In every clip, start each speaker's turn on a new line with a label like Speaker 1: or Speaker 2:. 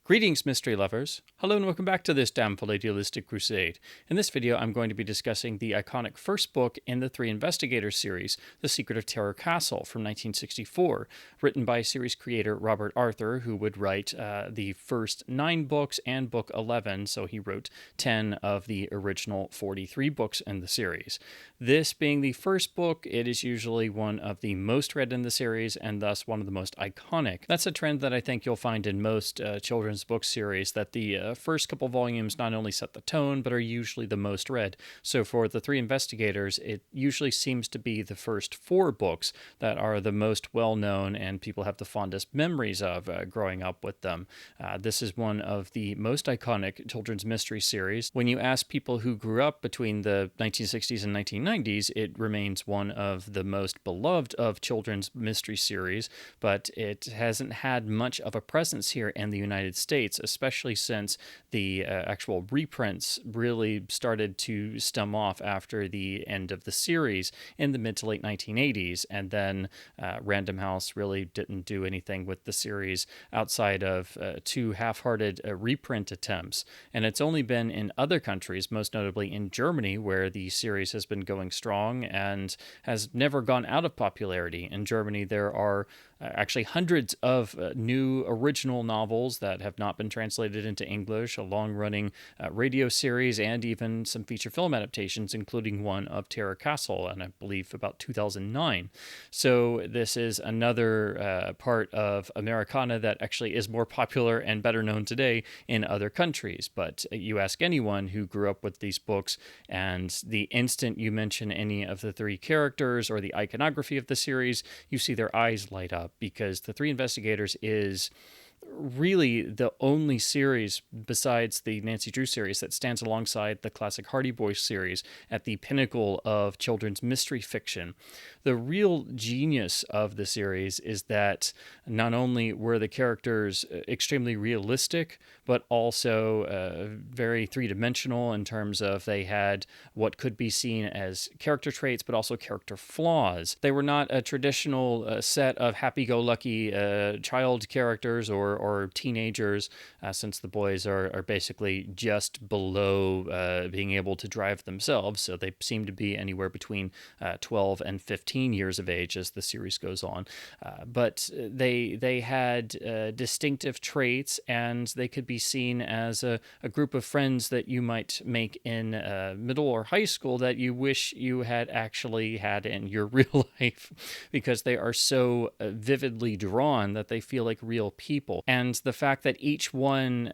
Speaker 1: Greetings, mystery lovers. Hello and welcome back to this damnful idealistic crusade. In this video, I'm going to be discussing the iconic first book in the Three Investigators series, The Secret of Terror Castle from 1964, written by series creator Robert Arthur, who would write the first 9 books and book 11, so he wrote 10 of the original 43 books in the series. This being the first book, it is usually one of the most read in the series and thus one of the most iconic. That's a trend that I think you'll find in most children's book series, that the first couple volumes not only set the tone, but are usually the most read. So for the Three Investigators, it usually seems to be the first 4 books that are the most well-known and people have the fondest memories of growing up with them. This is one of the most iconic children's mystery series. When you ask people who grew up between the 1960s and 1990s, it remains one of the most beloved of children's mystery series, but it hasn't had much of a presence here in the United States, especially since the actual reprints really started to stem off after the end of the series in the mid to late 1980s, and then Random House really didn't do anything with the series outside of 2 half-hearted reprint attempts. And it's only been in other countries, most notably in Germany, where the series has been going strong and has never gone out of popularity. In Germany, there are actually hundreds of new original novels that have not been translated into English, a long-running radio series, and even some feature film adaptations, including one of Terror Castle, and I believe about 2009. So this is another part of Americana that actually is more popular and better known today in other countries. But you ask anyone who grew up with these books, and the instant you mention any of the 3 characters or the iconography of the series, you see their eyes light up, because The Three Investigators is really the only series besides the Nancy Drew series that stands alongside the classic Hardy Boys series at the pinnacle of children's mystery fiction. The real genius of the series is that not only were the characters extremely realistic, but also very three-dimensional in terms of they had what could be seen as character traits, but also character flaws. They were not a traditional set of happy-go-lucky child characters or teenagers, since the boys are basically just below being able to drive themselves, so they seem to be anywhere between 12 and 15 years of age as the series goes on. But they had distinctive traits, and they could be seen as a group of friends that you might make in middle or high school that you wish you had actually had in your real life, because they are so vividly drawn that they feel like real people. And the fact that each one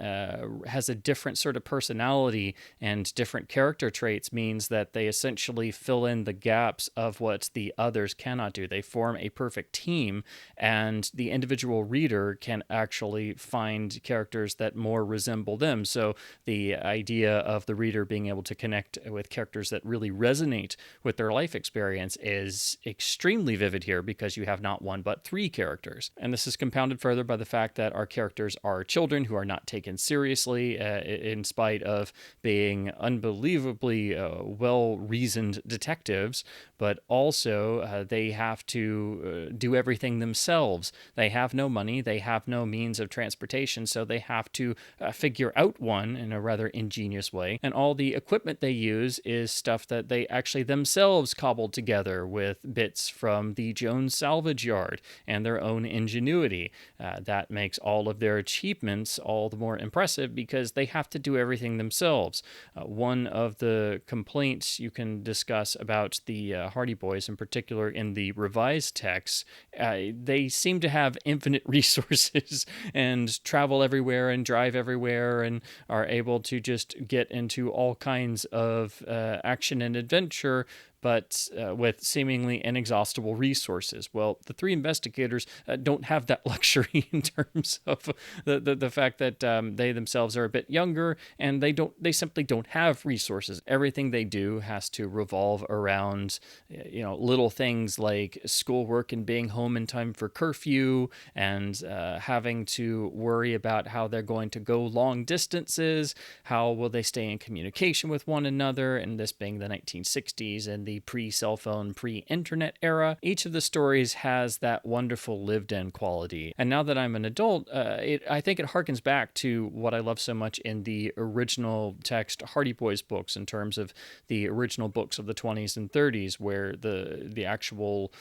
Speaker 1: has a different sort of personality and different character traits means that they essentially fill in the gaps of what the others cannot do. They form a perfect team, and the individual reader can actually find characters that more resemble them. So the idea of the reader being able to connect with characters that really resonate with their life experience is extremely vivid here, because you have not 1 but 3 characters. And this is compounded further by the fact that our characters are children who are not taken seriously, in spite of being unbelievably well-reasoned detectives, but also they have to do everything themselves. They have no money, they have no means of transportation, so they have to figure out one in a rather ingenious way. And all the equipment they use is stuff that they actually themselves cobbled together with bits from the Jones salvage yard and their own ingenuity. That makes all of their achievements all the more impressive, because they have to do everything themselves. One of the complaints you can discuss about the Hardy Boys, in particular in the revised texts, they seem to have infinite resources and travel everywhere and drive everywhere and are able to just get into all kinds of action and adventure, but with seemingly inexhaustible resources. Well, the Three Investigators don't have that luxury in terms of the fact that they themselves are a bit younger, and they simply don't have resources. Everything they do has to revolve around little things like schoolwork and being home in time for curfew, and having to worry about how they're going to go long distances, how will they stay in communication with one another, and this being the 1960s and the pre-cell phone, pre-internet era. Each of the stories has that wonderful lived-in quality. And now that I'm an adult, I think it harkens back to what I love so much in the original text Hardy Boys books, in terms of the original books of the 20s and 30s, where the actual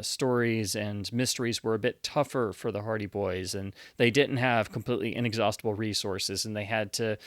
Speaker 1: stories and mysteries were a bit tougher for the Hardy Boys, and they didn't have completely inexhaustible resources, and they had to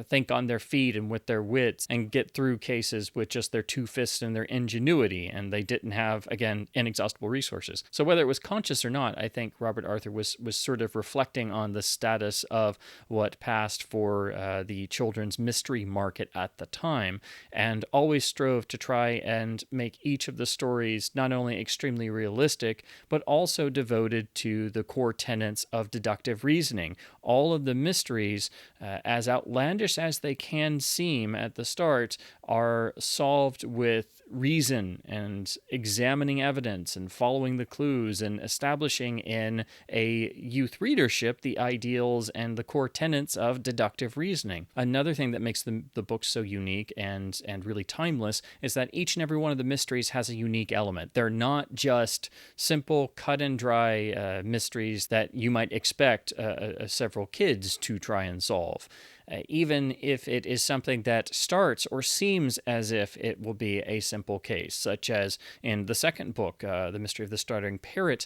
Speaker 1: think on their feet and with their wits and get through cases with just their two fists and their ingenuity, and they didn't have, again, inexhaustible resources. So whether it was conscious or not, I think Robert Arthur was sort of reflecting on the status of what passed for the children's mystery market at the time, and always strove to try and make each of the stories not only extremely realistic, but also devoted to the core tenets of deductive reasoning. All of the mysteries, as outlandish as they can seem at the start, are solved with reason and examining evidence and following the clues and establishing in a youth readership the ideals and the core tenets of deductive reasoning. Another thing that makes the book so unique and really timeless is that each and every one of the mysteries has a unique element. They're not just simple cut and dry mysteries that you might expect several kids to try and solve. Even if it is something that starts or seems as if it will be a simple case, such as in the second book, The Mystery of the Stuttering Parrot,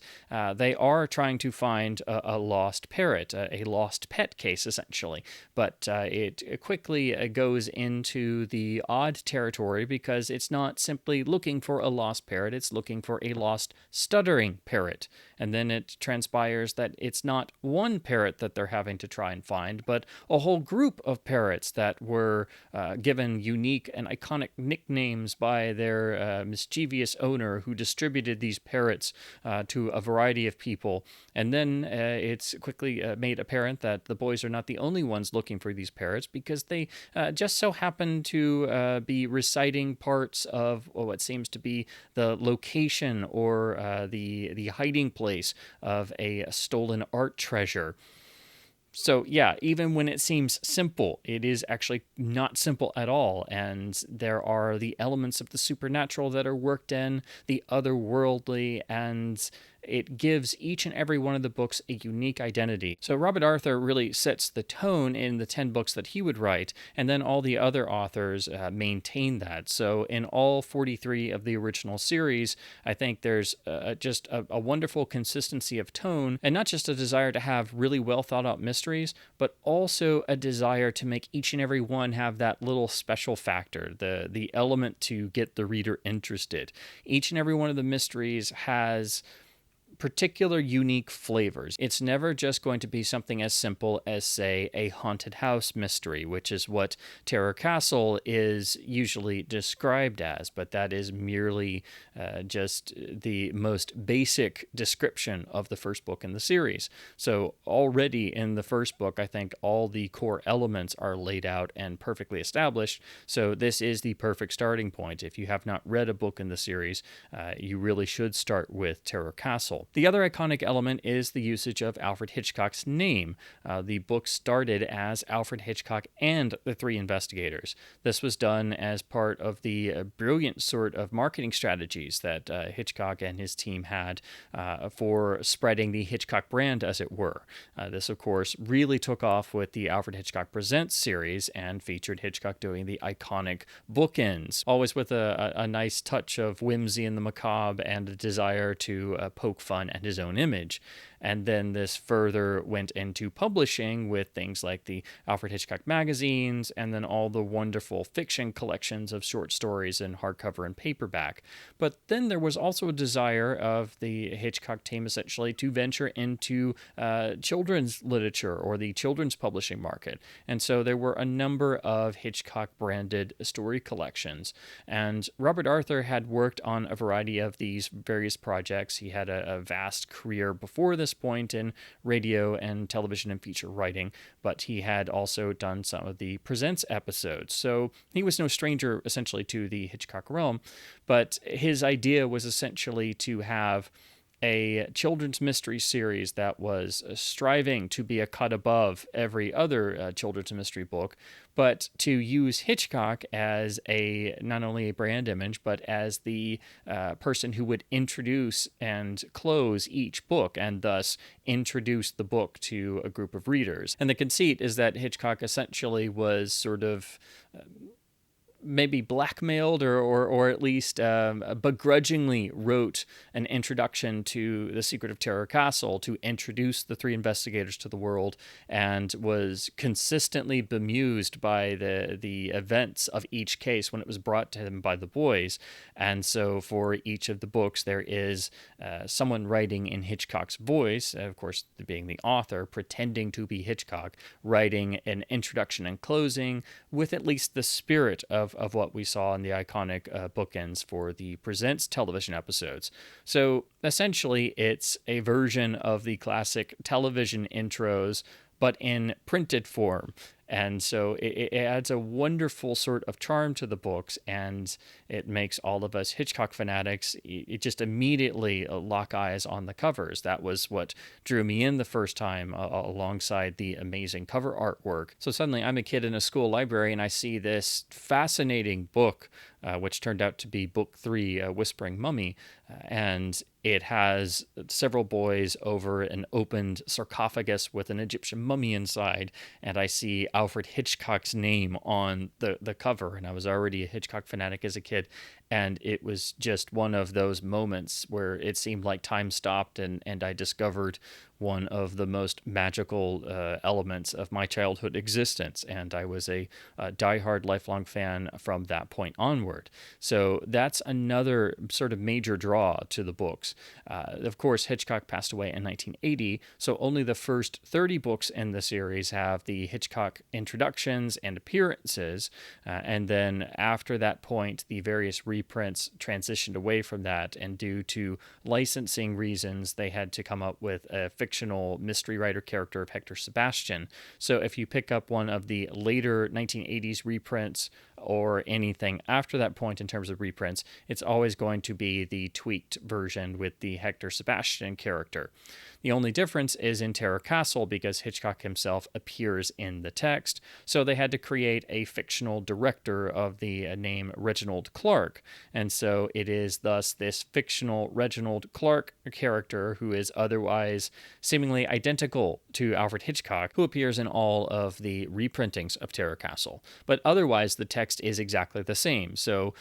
Speaker 1: they are trying to find a lost parrot, a lost pet case, essentially. But it quickly goes into the odd territory, because it's not simply looking for a lost parrot, it's looking for a lost stuttering parrot. And then it transpires that it's not one parrot that they're having to try and find, but a whole group of parrots that were given unique and iconic nicknames by their mischievous owner, who distributed these parrots to a variety of people. And then it's quickly made apparent that the boys are not the only ones looking for these parrots, because they just so happen to be reciting parts of what seems to be the location or the hiding place of a stolen art treasure. So yeah, even when it seems simple, it is actually not simple at all. And there are the elements of the supernatural that are worked in, the otherworldly, and it gives each and every one of the books a unique identity. So Robert Arthur really sets the tone in the 10 books that he would write, and then all the other authors maintain that. So in all 43 of the original series, I think there's just a wonderful consistency of tone, and not just a desire to have really well thought out mysteries, but also a desire to make each and every one have that little special factor, the element to get the reader interested. Each and every one of the mysteries has particular unique flavors. It's never just going to be something as simple as, say, a haunted house mystery, which is what Terror Castle is usually described as, but that is merely just the most basic description of the first book in the series. So already in the first book, I think all the core elements are laid out and perfectly established, so this is the perfect starting point. If you have not read a book in the series, you really should start with Terror Castle. The other iconic element is the usage of Alfred Hitchcock's name. The book started as Alfred Hitchcock and the Three Investigators. This was done as part of the brilliant sort of marketing strategies that Hitchcock and his team had for spreading the Hitchcock brand, as it were. This, of course, really took off with the Alfred Hitchcock Presents series and featured Hitchcock doing the iconic bookends, always with a nice touch of whimsy and the macabre and a desire to poke fun at his own image. And then this further went into publishing with things like the Alfred Hitchcock magazines, and then all the wonderful fiction collections of short stories in hardcover and paperback. But then there was also a desire of the Hitchcock team essentially to venture into children's literature or the children's publishing market. And so there were a number of Hitchcock branded story collections. And Robert Arthur had worked on a variety of these various projects. He had a vast career before this point in radio and television and feature writing, but he had also done some of the Presents episodes. So he was no stranger essentially to the Hitchcock realm, but his idea was essentially to have a children's mystery series that was striving to be a cut above every other children's mystery book, but to use Hitchcock as not only a brand image, but as the person who would introduce and close each book, and thus introduce the book to a group of readers. And the conceit is that Hitchcock essentially was sort of maybe blackmailed or at least begrudgingly wrote an introduction to The Secret of Terror Castle to introduce the three investigators to the world, and was consistently bemused by the events of each case when it was brought to him by the boys. And so for each of the books, there is someone writing in Hitchcock's voice, of course being the author, pretending to be Hitchcock, writing an introduction and closing with at least the spirit of what we saw in the iconic bookends for the Presents television episodes. So essentially, it's a version of the classic television intros, but in printed form. And so it adds a wonderful sort of charm to the books, and it makes all of us Hitchcock fanatics, it just immediately lock eyes on the covers. That was what drew me in the first time, alongside the amazing cover artwork. So suddenly I'm a kid in a school library, and I see this fascinating book, which turned out to be book 3, Whispering Mummy, and it has several boys over an opened sarcophagus with an Egyptian mummy inside, and I see Alfred Hitchcock's name on the cover, and I was already a Hitchcock fanatic as a kid, and it was just one of those moments where it seemed like time stopped, and I discovered one of the most magical elements of my childhood existence, and I was a diehard lifelong fan from that point onward. So that's another sort of major draw to the books. Of course, Hitchcock passed away in 1980, so only the first 30 books in the series have the Hitchcock introductions and appearances, and then after that point, the various reprints transitioned away from that, and due to licensing reasons, they had to come up with a fictional mystery writer character of Hector Sebastian. So if you pick up one of the later 1980s reprints or anything after that point in terms of reprints, it's always going to be the tweaked version with the Hector Sebastian character. The only difference is in Terror Castle, because Hitchcock himself appears in the text, so they had to create a fictional director of the name Reginald Clark, and so it is thus this fictional Reginald Clark character, who is otherwise seemingly identical to Alfred Hitchcock, who appears in all of the reprintings of Terror Castle. But otherwise, the text is exactly the same, so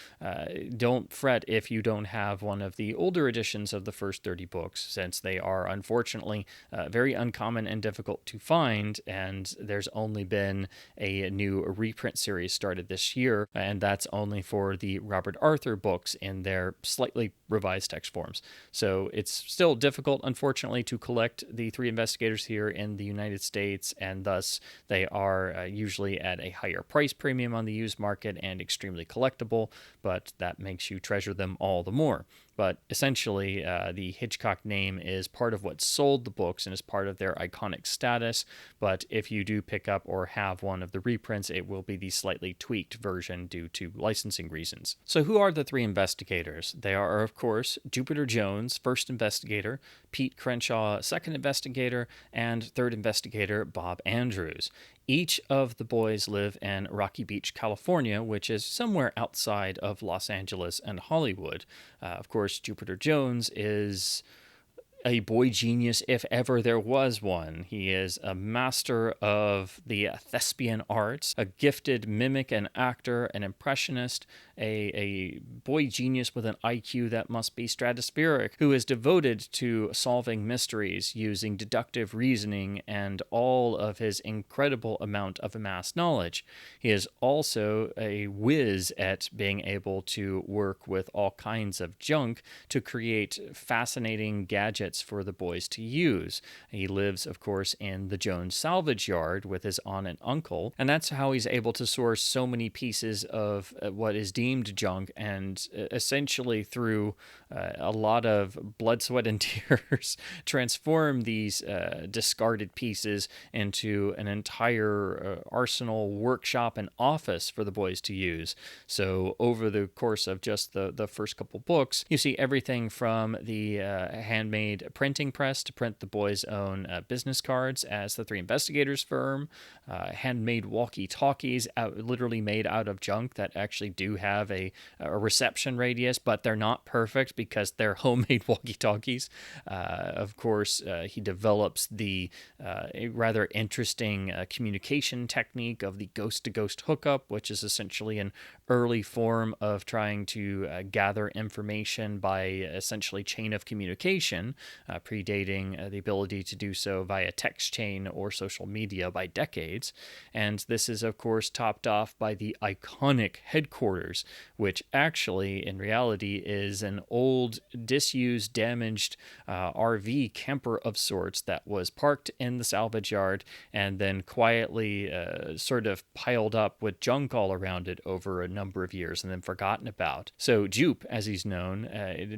Speaker 1: don't fret if you don't have one of the older editions of the first 30 books, since they are unfortunately very uncommon and difficult to find, and there's only been a new reprint series started this year, and that's only for the Robert Arthur books in their slightly revised text forms. So it's still difficult, unfortunately, to collect the three investigators here in the United States, and thus they are usually at a higher price premium on the used market and extremely collectible, but that makes you treasure them all the more. But essentially, the Hitchcock name is part of what sold the books and is part of their iconic status. But if you do pick up or have one of the reprints, it will be the slightly tweaked version due to licensing reasons. So who are the three investigators? They are, of course, Jupiter Jones, first investigator, Pete Crenshaw, second investigator, and third investigator, Bob Andrews. Each of the boys live in Rocky Beach, California, which is somewhere outside of Los Angeles and Hollywood. Of course, Jupiter Jones is a boy genius if ever there was one. He is a master of the thespian arts, a gifted mimic and actor, an impressionist, a boy genius with an IQ that must be stratospheric, who is devoted to solving mysteries using deductive reasoning and all of his incredible amount of amassed knowledge. He is also a whiz at being able to work with all kinds of junk to create fascinating gadgets for the boys to use. He lives, of course, in the Jones salvage yard with his aunt and uncle, and that's how he's able to source so many pieces of what is deemed named junk and essentially through a lot of blood, sweat, and tears transform these discarded pieces into an entire arsenal, workshop, and office for the boys to use. So over the course of just the first couple books, you see everything from the handmade printing press to print the boys' own business cards as the Three Investigators firm, handmade walkie-talkies literally made out of junk that actually do have a reception radius, but they're not perfect because they're homemade walkie-talkies. Of course, he develops the rather interesting communication technique of the ghost-to-ghost hookup, which is essentially an early form of trying to gather information by essentially chain of communication, predating the ability to do so via text chain or social media by decades. And this is, of course, topped off by the iconic headquarters, which actually, in reality, is an old, disused, damaged RV camper of sorts that was parked in the salvage yard and then quietly sort of piled up with junk all around it over a number of years and then forgotten about. So Jupe, as he's known,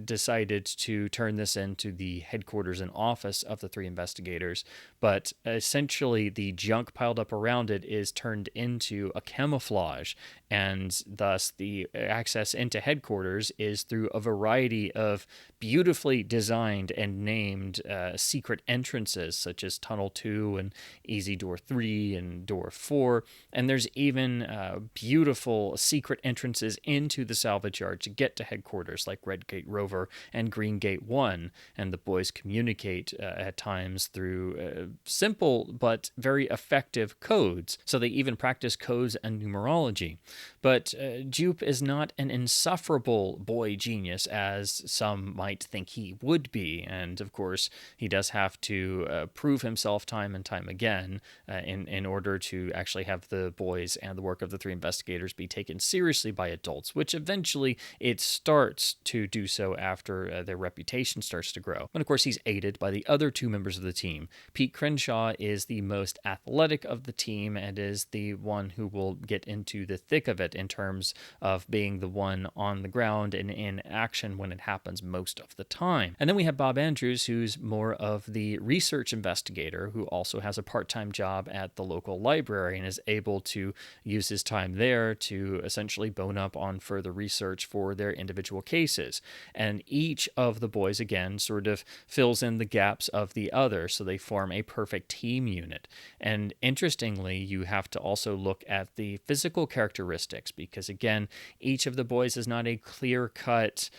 Speaker 1: decided to turn this into the headquarters and office of the Three Investigators, but essentially the junk piled up around it is turned into a camouflage, and thus the access into headquarters is through a variety of beautifully designed and named secret entrances, such as Tunnel 2 and Easy Door 3 and Door 4, and there's even beautiful secret entrances into the salvage yard to get to headquarters, like Red Gate Rover and Green Gate 1, and the boys communicate at times through simple but very effective codes, so they even practice codes and numerology. But Jupe is not an insufferable boy genius, as some might think he would be, and of course he does have to prove himself time and time again in order to actually have the boys and the work of the Three Investigators be taken seriously by adults, which eventually it starts to do so after their reputation starts to grow. And of course he's aided by the other two members of the team. Pete Crenshaw is the most athletic of the team and is the one who will get into the thick of it in terms of being the one on the ground and in action when it happens most of the time. And then we have Bob Andrews, who's more of the research investigator, who also has a part-time job at the local library and is able to use his time there to essentially bone up on further research for their individual cases. And each of the boys, again, sort of fills in the gaps of the other, so they form a perfect team unit. And interestingly, you have to also look at the physical characteristics, because again, each of the boys is not a clear-cut,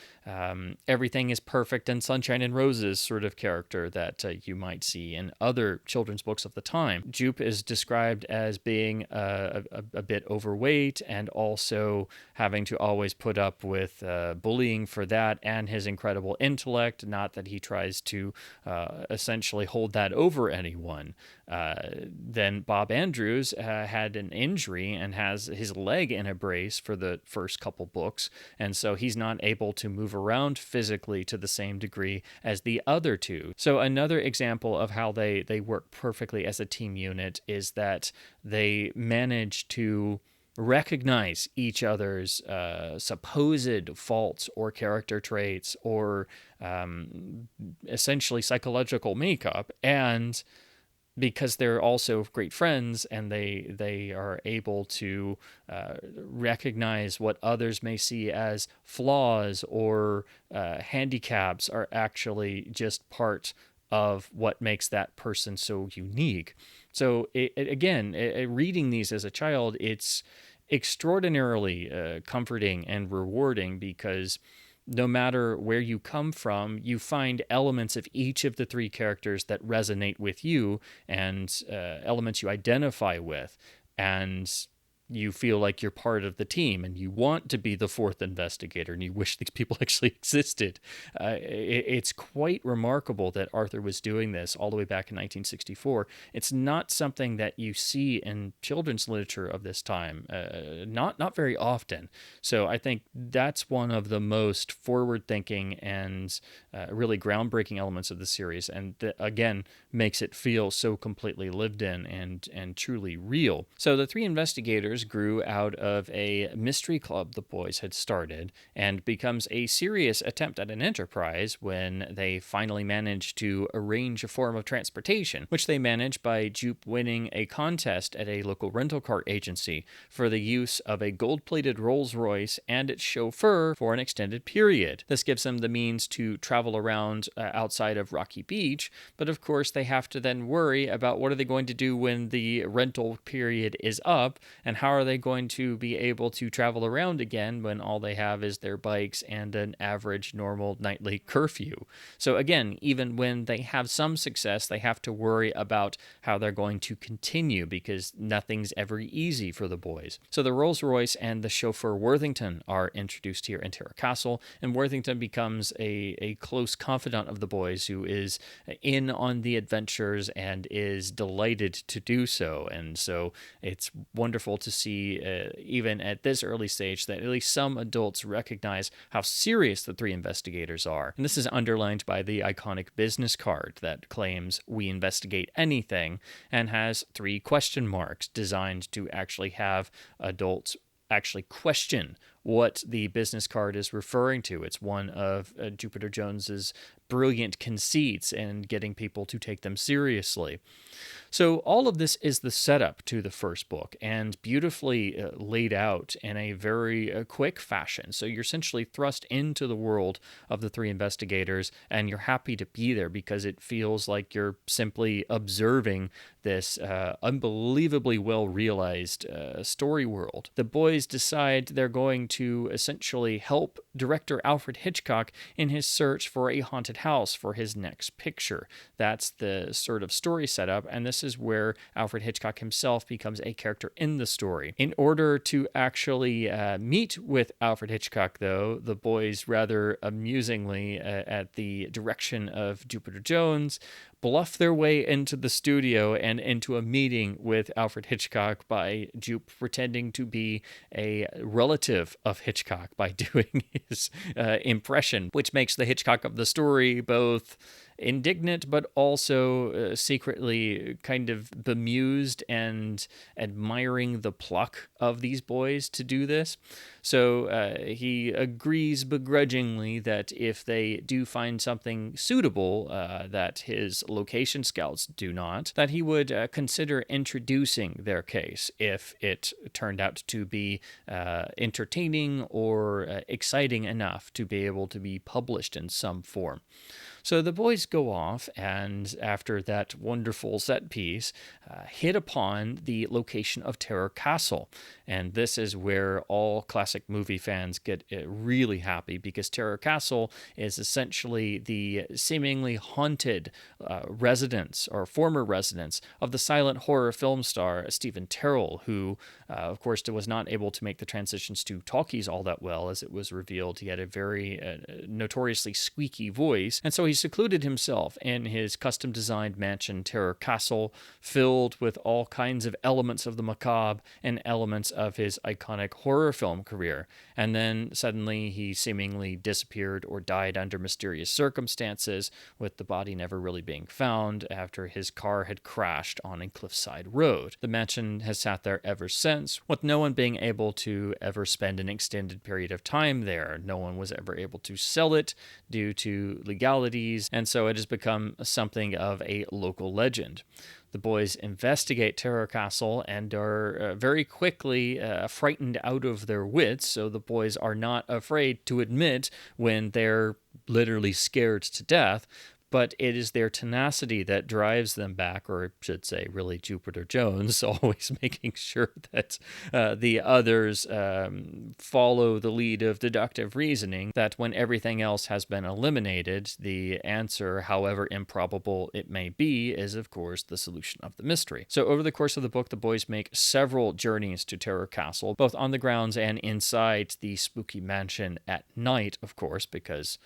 Speaker 1: everything is perfect and sunshine and roses sort of character that you might see in other children's books of the time. Jupe is described as being a bit overweight and also having to always put up with bullying for that and his incredible intellect, not that he tries to essentially hold that over anyone. Then Bob Andrews had an injury and has his leg in a brace for the first couple books, and so he's not able to move around physically to the same degree as the other two. So another example of how they work perfectly as a team unit is that they manage to recognize each other's supposed faults or character traits or essentially psychological makeup, and because they're also great friends and they are able to recognize what others may see as flaws or handicaps are actually just part of what makes that person so unique. So reading these as a child, it's extraordinarily comforting and rewarding, because no matter where you come from, you find elements of each of the three characters that resonate with you and elements you identify with. And you feel like you're part of the team and you want to be the fourth investigator and you wish these people actually existed. It's quite remarkable that Arthur was doing this all the way back in 1964. It's not something that you see in children's literature of this time, not very often. So I think that's one of the most forward-thinking and really groundbreaking elements of the series, and that, again, makes it feel so completely lived in and truly real. So the Three Investigators Investigators grew out of a mystery club the boys had started and becomes a serious attempt at an enterprise when they finally manage to arrange a form of transportation, which they manage by Jupe winning a contest at a local rental car agency for the use of a gold-plated Rolls-Royce and its chauffeur for an extended period. This gives them the means to travel around outside of Rocky Beach, but of course they have to then worry about what are they going to do when the rental period is up, and how are they going to be able to travel around again when all they have is their bikes and an average normal nightly curfew. So again, even when they have some success, they have to worry about how they're going to continue, because nothing's ever easy for the boys. So the Rolls-Royce and the chauffeur Worthington are introduced here in Terror Castle, and Worthington becomes a close confidant of the boys who is in on the adventures and is delighted to do so. And so it's wonderful to see, even at this early stage, that at least some adults recognize how serious the three investigators are. And this is underlined by the iconic business card that claims "We investigate anything" and has 3 question marks designed to actually have adults actually question what the business card is referring to. It's one of Jupiter Jones's brilliant conceits and getting people to take them seriously. So all of this is the setup to the first book, and beautifully laid out in a very quick fashion. So you're essentially thrust into the world of the 3 investigators, and you're happy to be there because it feels like you're simply observing this unbelievably well-realized story world. The boys decide they're going to essentially help director Alfred Hitchcock in his search for a haunted house for his next picture. That's the sort of story setup, and this is where Alfred Hitchcock himself becomes a character in the story. In order to actually meet with Alfred Hitchcock, though, the boys rather amusingly, at the direction of Jupiter Jones, bluff their way into the studio and into a meeting with Alfred Hitchcock by Jupe pretending to be a relative of Hitchcock by doing his impression, which makes the Hitchcock of the story both indignant but also secretly kind of bemused and admiring the pluck of these boys to do this. So he agrees begrudgingly that if they do find something suitable that his location scouts do not, that he would consider introducing their case if it turned out to be entertaining or exciting enough to be able to be published in some form. So the boys go off, and after that wonderful set piece, hit upon the location of Terror Castle. And this is where all classic movie fans get really happy, because Terror Castle is essentially the seemingly haunted residence, or former residence, of the silent horror film star Stephen Terrell, who, of course, was not able to make the transitions to talkies all that well, as it was revealed he had a very notoriously squeaky voice. And so he secluded himself in his custom-designed mansion, Terror Castle, filled with all kinds of elements of the macabre and elements of his iconic horror film career. And then suddenly he seemingly disappeared or died under mysterious circumstances, with the body never really being found after his car had crashed on a cliffside road. The mansion has sat there ever since, with no one being able to ever spend an extended period of time there. No one was ever able to sell it due to legalities, and so it has become something of a local legend. The boys investigate Terror Castle and are very quickly frightened out of their wits, so the boys are not afraid to admit when they're literally scared to death. But it is their tenacity that drives them back, or I should say, really, Jupiter Jones, always making sure that the others follow the lead of deductive reasoning, that when everything else has been eliminated, the answer, however improbable it may be, is, of course, the solution of the mystery. So over the course of the book, the boys make several journeys to Terror Castle, both on the grounds and inside the spooky mansion at night, of course, because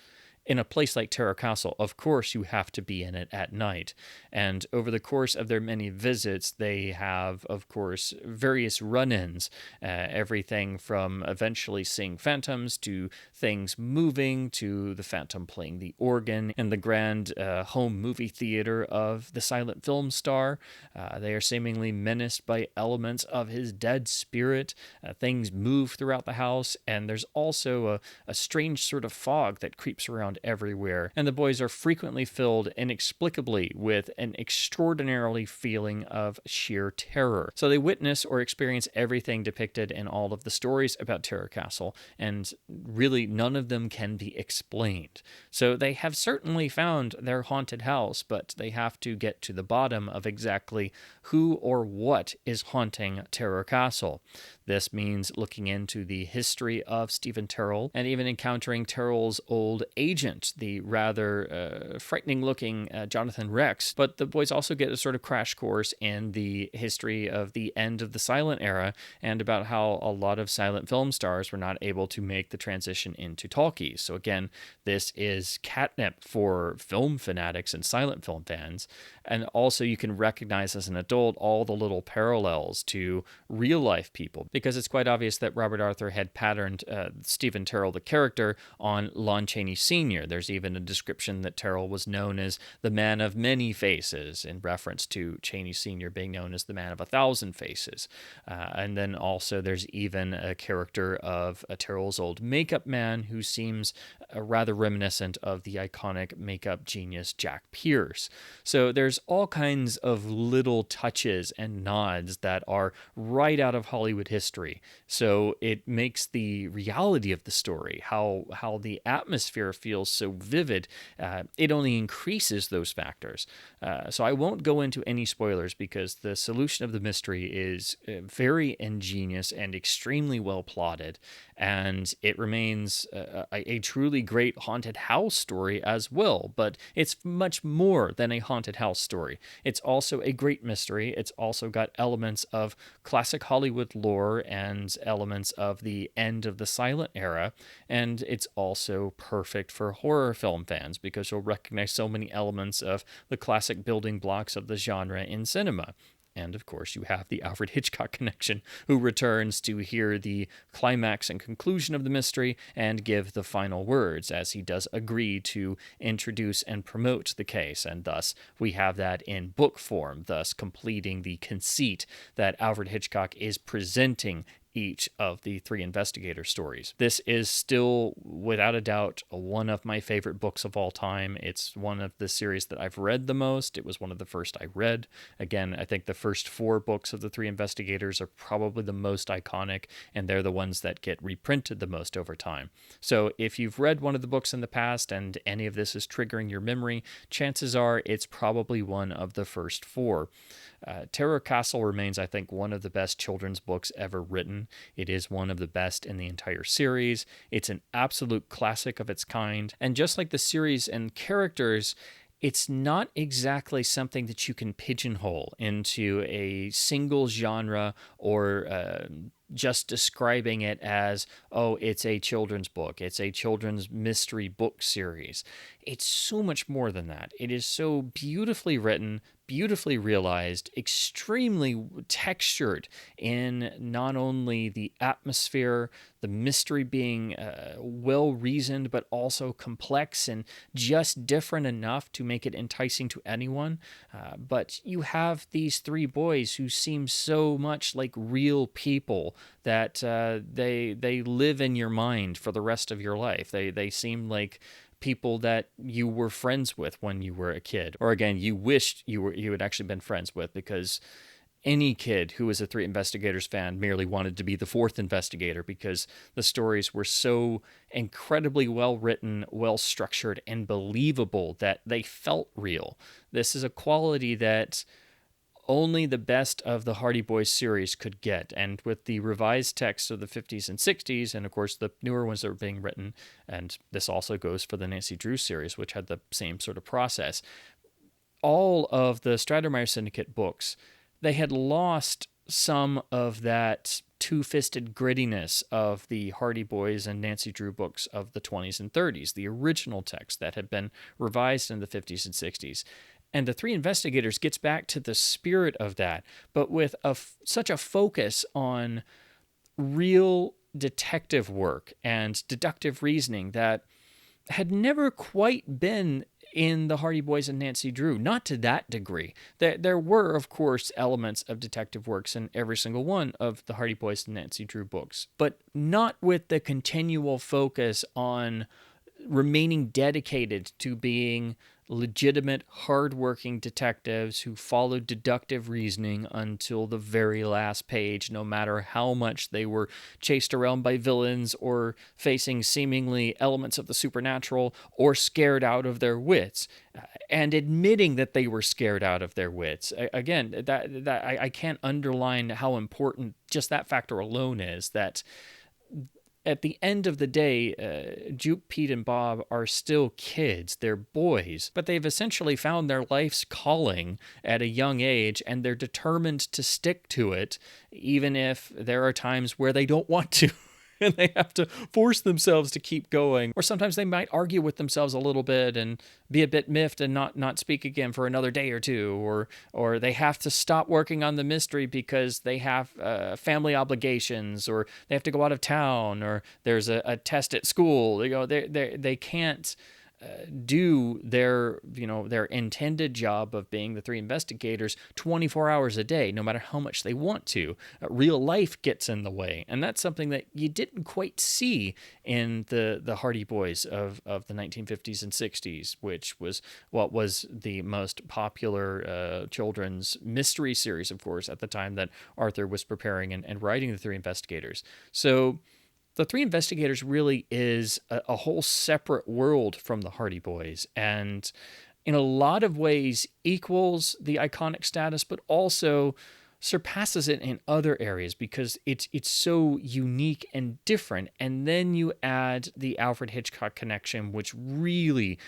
Speaker 1: in a place like Terror Castle, of course, you have to be in it at night. And over the course of their many visits, they have, of course, various run-ins, everything from eventually seeing phantoms to things moving to the phantom playing the organ in the grand home movie theater of the silent film star. They are seemingly menaced by elements of his dead spirit. Things move throughout the house, and there's also a strange sort of fog that creeps around everywhere, and the boys are frequently filled inexplicably with an extraordinarily feeling of sheer terror. So they witness or experience everything depicted in all of the stories about Terror Castle, and really none of them can be explained. So they have certainly found their haunted house, but they have to get to the bottom of exactly who or what is haunting Terror Castle. This means looking into the history of Stephen Terrell and even encountering Terrell's old agent, the rather frightening-looking Jonathan Rex. But the boys also get a sort of crash course in the history of the end of the silent era and about how a lot of silent film stars were not able to make the transition into talkies. So again, this is catnip for film fanatics and silent film fans. And also you can recognize as an adult all the little parallels to real-life people, because it's quite obvious that Robert Arthur had patterned Stephen Terrell, the character, on Lon Chaney Sr. There's even a description that Terrell was known as the man of many faces, in reference to Chaney Sr. being known as the man of 1,000 faces. And then also there's even a character of Terrell's old makeup man who seems rather reminiscent of the iconic makeup genius Jack Pierce. So there's all kinds of little touches and nods that are right out of Hollywood history. So it makes the reality of the story, how the atmosphere feels so vivid, it only increases those factors. So I won't go into any spoilers because the solution of the mystery is very ingenious and extremely well plotted, and it remains a truly great haunted house story as well, but it's much more than a haunted house story. It's also a great mystery. It's also got elements of classic Hollywood lore and elements of the end of the silent era, and it's also perfect for horror film fans because you'll recognize so many elements of the classic building blocks of the genre in cinema. And of course, you have the Alfred Hitchcock connection, who returns to hear the climax and conclusion of the mystery and give the final words, as he does agree to introduce and promote the case. And thus, we have that in book form, thus completing the conceit that Alfred Hitchcock is presenting each of the three investigator stories. This is still, without a doubt, one of my favorite books of all time. It's one of the series that I've read the most. It was one of the first I read. Again, I think the first four books of the three investigators are probably the most iconic, and they're the ones that get reprinted the most over time. So if you've read one of the books in the past and any of this is triggering your memory, chances are it's probably one of the first four. Terror Castle remains, I think, one of the best children's books ever written. It is one of the best in the entire series. It's an absolute classic of its kind. And just like the series and characters, it's not exactly something that you can pigeonhole into a single genre or just describing it as, oh, it's a children's book. It's a children's mystery book series. It's so much more than that. It is so beautifully written, beautifully realized, extremely textured in not only the atmosphere, the mystery being well-reasoned, but also complex and just different enough to make it enticing to anyone. But you have these three boys who seem so much like real people that they live in your mind for the rest of your life. They seem like people that you were friends with when you were a kid, or again, you wished you had actually been friends with, because any kid who was a Three Investigators fan merely wanted to be the fourth investigator because the stories were so incredibly well written, well structured, and believable that they felt real. This is a quality that only the best of the Hardy Boys series could get, and with the revised texts of the 50s and 60s, and of course the newer ones that were being written, and this also goes for the Nancy Drew series, which had the same sort of process, all of the Stratemeyer Syndicate books, they had lost some of that two-fisted grittiness of the Hardy Boys and Nancy Drew books of the 20s and 30s, the original text that had been revised in the 50s and 60s. And The Three Investigators gets back to the spirit of that, but with such a focus on real detective work and deductive reasoning that had never quite been in the Hardy Boys and Nancy Drew, not to that degree. There were, of course, elements of detective works in every single one of the Hardy Boys and Nancy Drew books, but not with the continual focus on remaining dedicated to being legitimate, hardworking detectives who followed deductive reasoning until the very last page, no matter how much they were chased around by villains or facing seemingly elements of the supernatural or scared out of their wits, and admitting that they were scared out of their wits. Again, I can't underline how important just that factor alone is, that at the end of the day, Juke, Pete, and Bob are still kids. They're boys, but they've essentially found their life's calling at a young age, and they're determined to stick to it, even if there are times where they don't want to. And they have to force themselves to keep going. Or sometimes they might argue with themselves a little bit and be a bit miffed and not speak again for another day or two. Or they have to stop working on the mystery because they have family obligations, or they have to go out of town, or there's a test at school. They can't do their intended job of being the three investigators 24 hours a day, no matter how much they want to. Real life gets in the way, and that's something that you didn't quite see in the Hardy Boys of the 1950s and 60s, which was what was the most popular children's mystery series, of course, at the time that Arthur was preparing and writing the Three Investigators. So the Three Investigators really is a whole separate world from the Hardy Boys, and in a lot of ways equals the iconic status, but also surpasses it in other areas because it's so unique and different. And then you add the Alfred Hitchcock connection, which really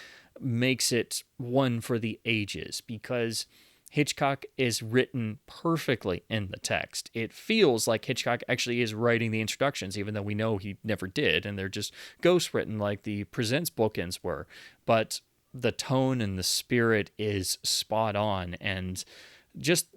Speaker 1: makes it one for the ages, because Hitchcock is written perfectly in the text. It feels like Hitchcock actually is writing the introductions, even though we know he never did, and they're just ghost-written like the Presents bookends were. But the tone and the spirit is spot on, and just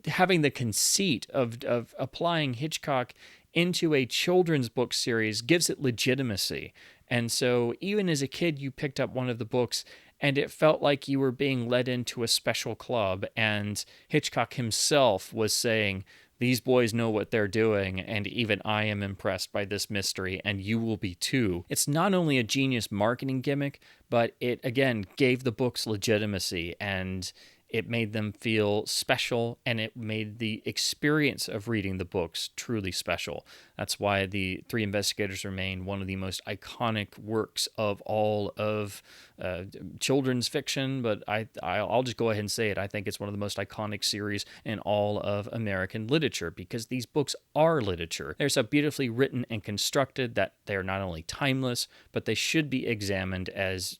Speaker 1: having the conceit of applying Hitchcock into a children's book series gives it legitimacy. And so even as a kid, you picked up one of the books and it felt like you were being led into a special club, and Hitchcock himself was saying, these boys know what they're doing, and even I am impressed by this mystery, and you will be too. It's not only a genius marketing gimmick, but it, again, gave the books legitimacy, and it made them feel special, and it made the experience of reading the books truly special. That's why the Three Investigators remain one of the most iconic works of all of children's fiction, but I'll just go ahead and say it. I think it's one of the most iconic series in all of American literature, because these books are literature. They're so beautifully written and constructed that they're not only timeless, but they should be examined as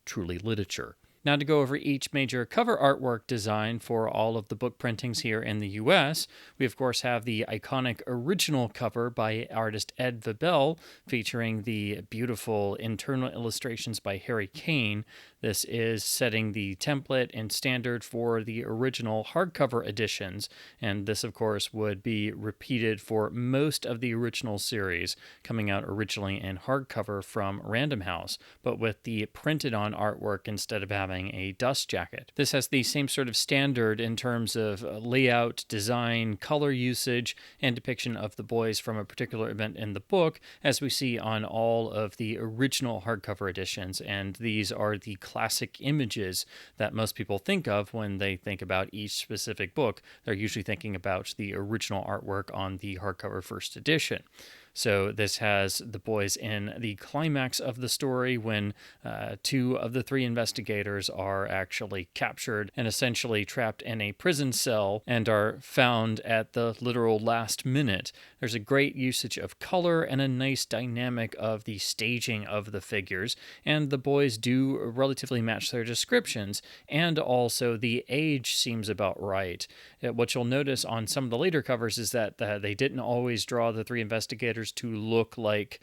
Speaker 1: truly literature. Now, to go over each major cover artwork design for all of the book printings here in the US, we of course have the iconic original cover by artist Ed Vebel, featuring the beautiful internal illustrations by Harry Kane. This is setting the template and standard for the original hardcover editions, and this of course would be repeated for most of the original series, coming out originally in hardcover from Random House, but with the printed on artwork instead of having a dust jacket. This has the same sort of standard in terms of layout, design, color usage, and depiction of the boys from a particular event in the book, as we see on all of the original hardcover editions, and these are the classic images that most people think of when they think about each specific book. They're usually thinking about the original artwork on the hardcover first edition. So this has the boys in the climax of the story when two of the three investigators are actually captured and essentially trapped in a prison cell and are found at the literal last minute. There's a great usage of color and a nice dynamic of the staging of the figures, and the boys do relatively match their descriptions, and also the age seems about right. What you'll notice on some of the later covers is that they didn't always draw the three investigators to look like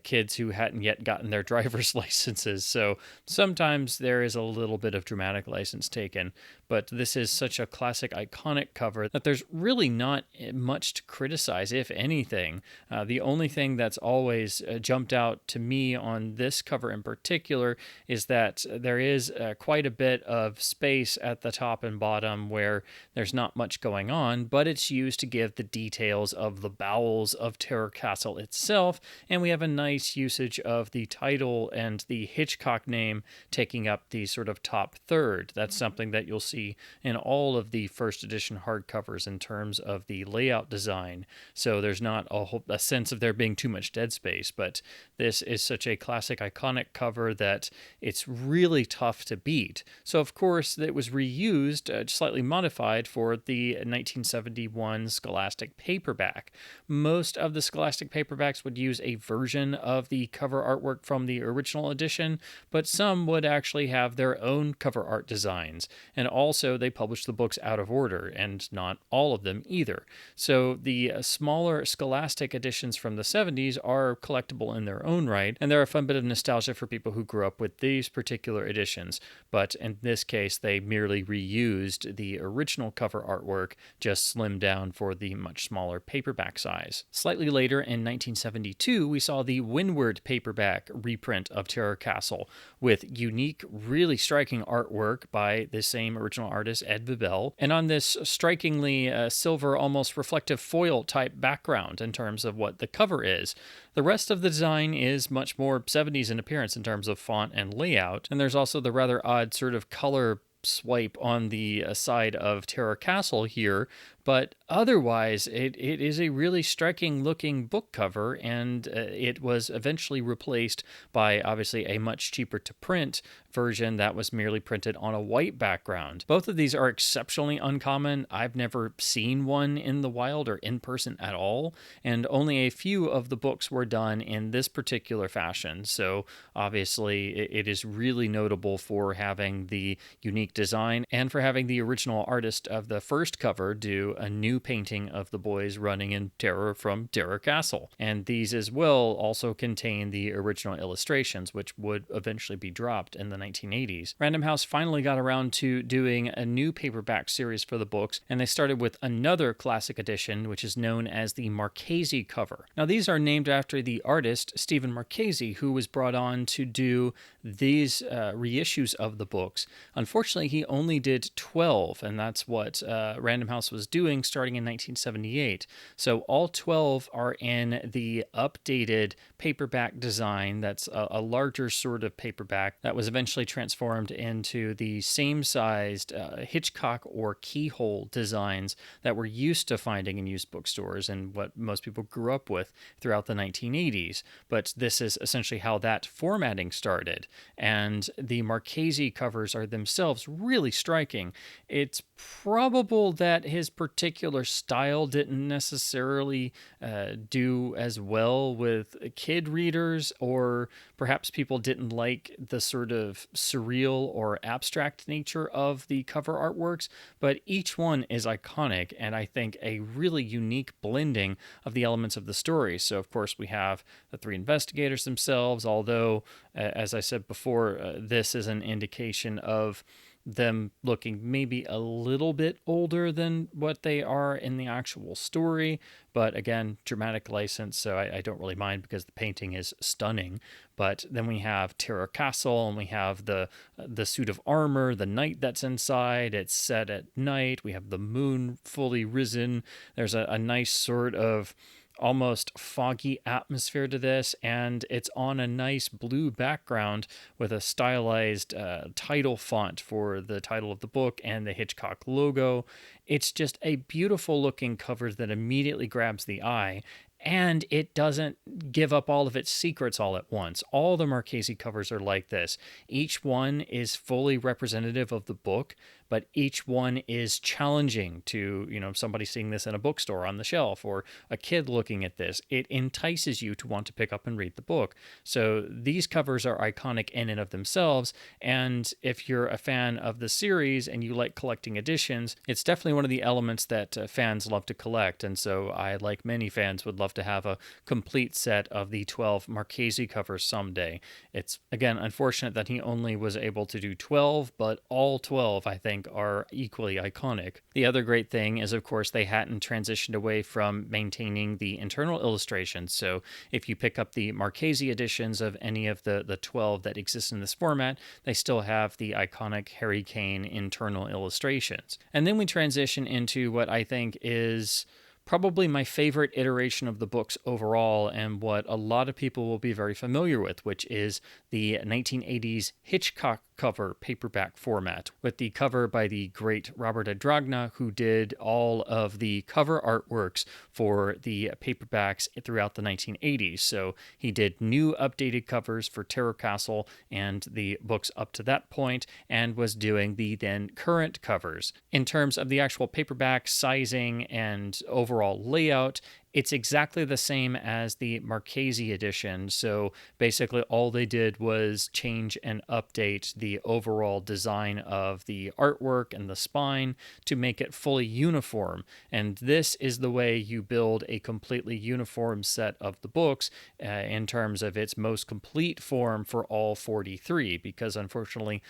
Speaker 1: kids who hadn't yet gotten their driver's licenses, so sometimes there is a little bit of dramatic license taken, but this is such a classic, iconic cover that there's really not much to criticize, if anything. The only thing that's always jumped out to me on this cover in particular is that there is quite a bit of space at the top and bottom where there's not much going on, but it's used to give the details of the bowels of Terror Castle itself, and we have a nice usage of the title and the Hitchcock name taking up the sort of top third. That's something that you'll see in all of the first edition hardcovers in terms of the layout design. So there's not a sense of there being too much dead space, but this is such a classic, iconic cover that it's really tough to beat. So of course it was reused, slightly modified for the 1971 Scholastic paperback. Most of the Scholastic paperbacks would use a version of the cover artwork from the original edition, but some would actually have their own cover art designs. And also they published the books out of order, and not all of them either. So the smaller Scholastic editions from the 70s are collectible in their own right, and they're a fun bit of nostalgia for people who grew up with these particular editions. But in this case, they merely reused the original cover artwork, just slimmed down for the much smaller paperback size. Slightly later, in 1972, we saw the Windward paperback reprint of Terror Castle, with unique, really striking artwork by the same original artist, Ed Vibel, and on this strikingly silver, almost reflective foil type background in terms of what the cover is. The rest of the design is much more 70s in appearance in terms of font and layout, and there's also the rather odd sort of color swipe on the side of Terror Castle here, but otherwise it is a really striking looking book cover, and it was eventually replaced by obviously a much cheaper to print version that was merely printed on a white background. Both of these are exceptionally uncommon. I've never seen one in the wild or in person at all, and only a few of the books were done in this particular fashion, so obviously it is really notable for having the unique design and for having the original artist of the first cover do a new painting of the boys running in terror from Terror Castle. And these as well also contain the original illustrations, which would eventually be dropped in the 1980s. Random House finally got around to doing a new paperback series for the books, and they started with another classic edition, which is known as the Marchese cover. Now, these are named after the artist Stephen Marchese, who was brought on to do these reissues of the books. Unfortunately, he only did 12, and that's what Random House was doing starting in 1978. So all 12 are in the updated paperback design. That's a larger sort of paperback that was eventually transformed into the same sized Hitchcock or keyhole designs that we're used to finding in used bookstores and what most people grew up with throughout the 1980s. But this is essentially how that formatting started. And the Marchese covers are themselves really striking. It's probable that his particular style didn't necessarily do as well with kid readers, or perhaps people didn't like the sort of surreal or abstract nature of the cover artworks, but each one is iconic and I think a really unique blending of the elements of the story. So of course we have the three investigators themselves, although as I said before, this is an indication of them looking maybe a little bit older than what they are in the actual story. But again, dramatic license, so I don't really mind because the painting is stunning. But then we have Terror Castle, and we have the suit of armor, the knight that's inside. It's set at night. We have the moon fully risen. There's a nice sort of almost foggy atmosphere to this, and it's on a nice blue background with a stylized title font for the title of the book and the Hitchcock logo. It's just a beautiful looking cover that immediately grabs the eye. and it doesn't give up all of its secrets all at once. All the Marchese covers are like this. Each one is fully representative of the book, but each one is challenging to, somebody seeing this in a bookstore on the shelf or a kid looking at this. It entices you to want to pick up and read the book. So these covers are iconic in and of themselves, and if you're a fan of the series and you like collecting editions, it's definitely one of the elements that fans love to collect. And so I, like many fans, would love to have a complete set of the 12 Marchese covers someday. It's, again, unfortunate that he only was able to do 12, but all 12, I think, are equally iconic. The other great thing is, of course, they hadn't transitioned away from maintaining the internal illustrations. So if you pick up the Marchese editions of any of the 12 that exist in this format, they still have the iconic Harry Kane internal illustrations. And then we transition into what I think is probably my favorite iteration of the books overall, and what a lot of people will be very familiar with, which is the 1980s Hitchcock cover paperback format, with the cover by the great Robert Adragna, who did all of the cover artworks for the paperbacks throughout the 1980s. So he did new updated covers for Terror Castle and the books up to that point, and was doing the then current covers. In terms of the actual paperback sizing and overall layout, it's exactly the same as the Marchese edition. So basically all they did was change and update the overall design of the artwork and the spine to make it fully uniform. And this is the way you build a completely uniform set of the books in terms of its most complete form for all 43, because unfortunately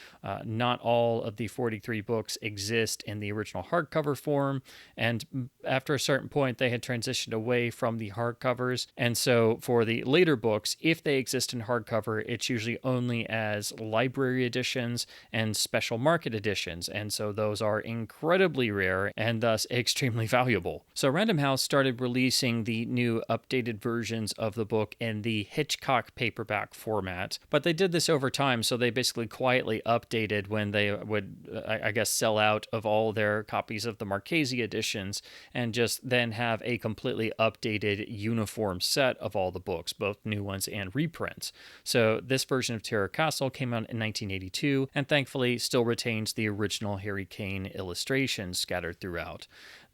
Speaker 1: not all of the 43 books exist in the original hardcover form. And after a certain point, they had transitioned away from the hardcovers. And so for the later books, if they exist in hardcover, it's usually only as library editions and special market editions. And so those are incredibly rare and thus extremely valuable. So Random House started releasing the new updated versions of the book in the Hitchcock paperback format, but they did this over time. So they basically quietly updated when they would, I guess, sell out of all their copies of the Marchese editions, and just then have a completely updated uniform set of all the books, both new ones and reprints. So this version of Terror Castle came out in 1982, and thankfully still retains the original Harry Kane illustrations scattered throughout.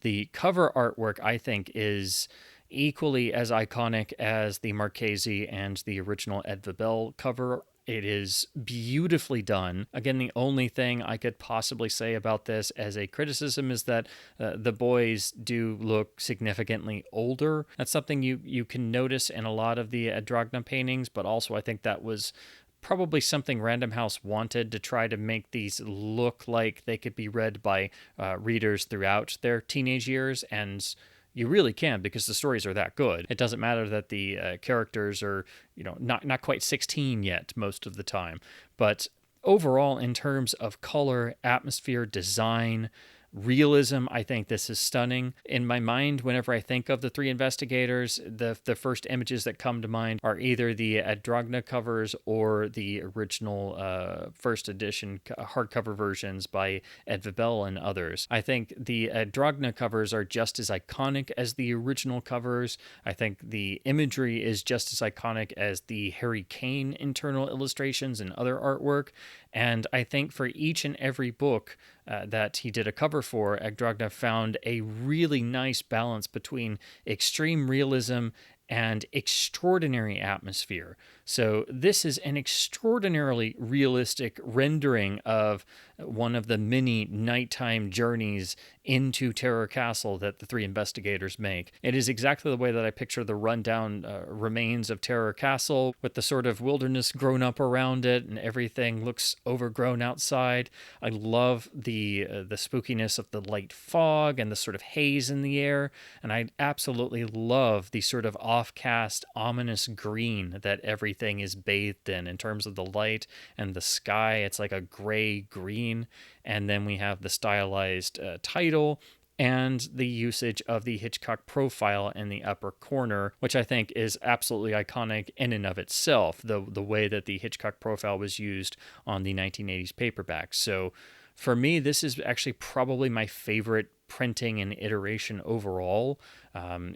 Speaker 1: The cover artwork, I think, is equally as iconic as the Marchese and the original Ed Vebel cover. It is beautifully done. Again, the only thing I could possibly say about this as a criticism is that the boys do look significantly older. That's something you can notice in a lot of the Adragna paintings, but also I think that was probably something Random House wanted, to try to make these look like they could be read by readers throughout their teenage years, and you really can, because the stories are that good. It doesn't matter that the characters are, not quite 16 yet most of the time. But overall, in terms of color, atmosphere, design, realism, I think this is stunning. In my mind, whenever I think of the three investigators, the first images that come to mind are either the Adragna covers or the original first edition hardcover versions by Ed Vebel and others. I think the Adragna covers are just as iconic as the original covers. I think the imagery is just as iconic as the Harry Kane internal illustrations and other artwork. And I think for each and every book that he did a cover for, Adragna found a really nice balance between extreme realism and extraordinary atmosphere. So this is an extraordinarily realistic rendering of one of the many nighttime journeys into Terror Castle that the three investigators make. It is exactly the way that I picture the rundown remains of Terror Castle, with the sort of wilderness grown up around it and everything looks overgrown outside. I love the spookiness of the light fog and the sort of haze in the air, and I absolutely love the sort of off-cast, ominous green that everything is bathed in terms of the light and the sky. It's like a gray-green, and then we have the stylized title and the usage of the Hitchcock profile in the upper corner, which I think is absolutely iconic in and of itself, the way that the Hitchcock profile was used on the 1980s paperback. So for me, this is actually probably my favorite printing and iteration overall,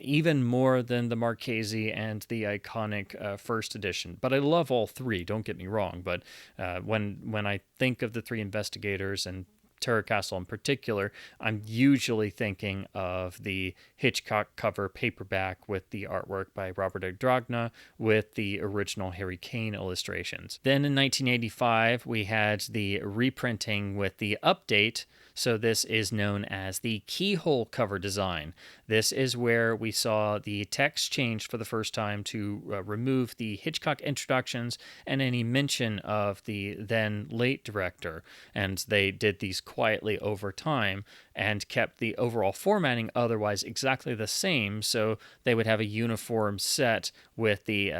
Speaker 1: even more than the Marchese and the iconic first edition. But I love all three, don't get me wrong. But when I think of the Three Investigators and Terror Castle in particular, I'm usually thinking of the Hitchcock cover paperback with the artwork by Robert Adragna with the original Harry Kane illustrations. Then in 1985, we had the reprinting with the update. So this is known as the keyhole cover design. This is where we saw the text changed for the first time to remove the Hitchcock introductions and any mention of the then late director. And they did these quietly over time and kept the overall formatting otherwise exactly the same, so they would have a uniform set with the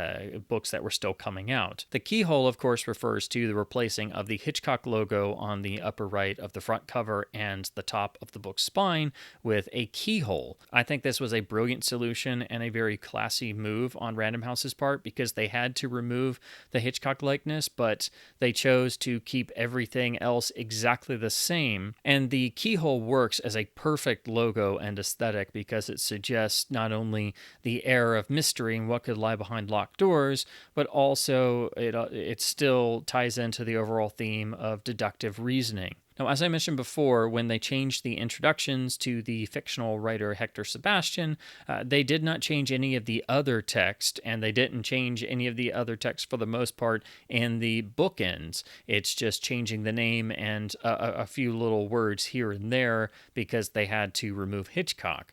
Speaker 1: books that were still coming out. The keyhole, of course, refers to the replacing of the Hitchcock logo on the upper right of the front cover and the top of the book's spine with a keyhole. I think this was a brilliant solution and a very classy move on Random House's part, because they had to remove the Hitchcock likeness, but they chose to keep everything else exactly the same. And the keyhole works as a perfect logo and aesthetic because it suggests not only the air of mystery and what could lie behind locked doors, but also it still ties into the overall theme of deductive reasoning. Now, as I mentioned before, when they changed the introductions to the fictional writer Hector Sebastian, they did not change any of the other text, and they didn't change any of the other text for the most part in the bookends. It's just changing the name and a few little words here and there because they had to remove Hitchcock.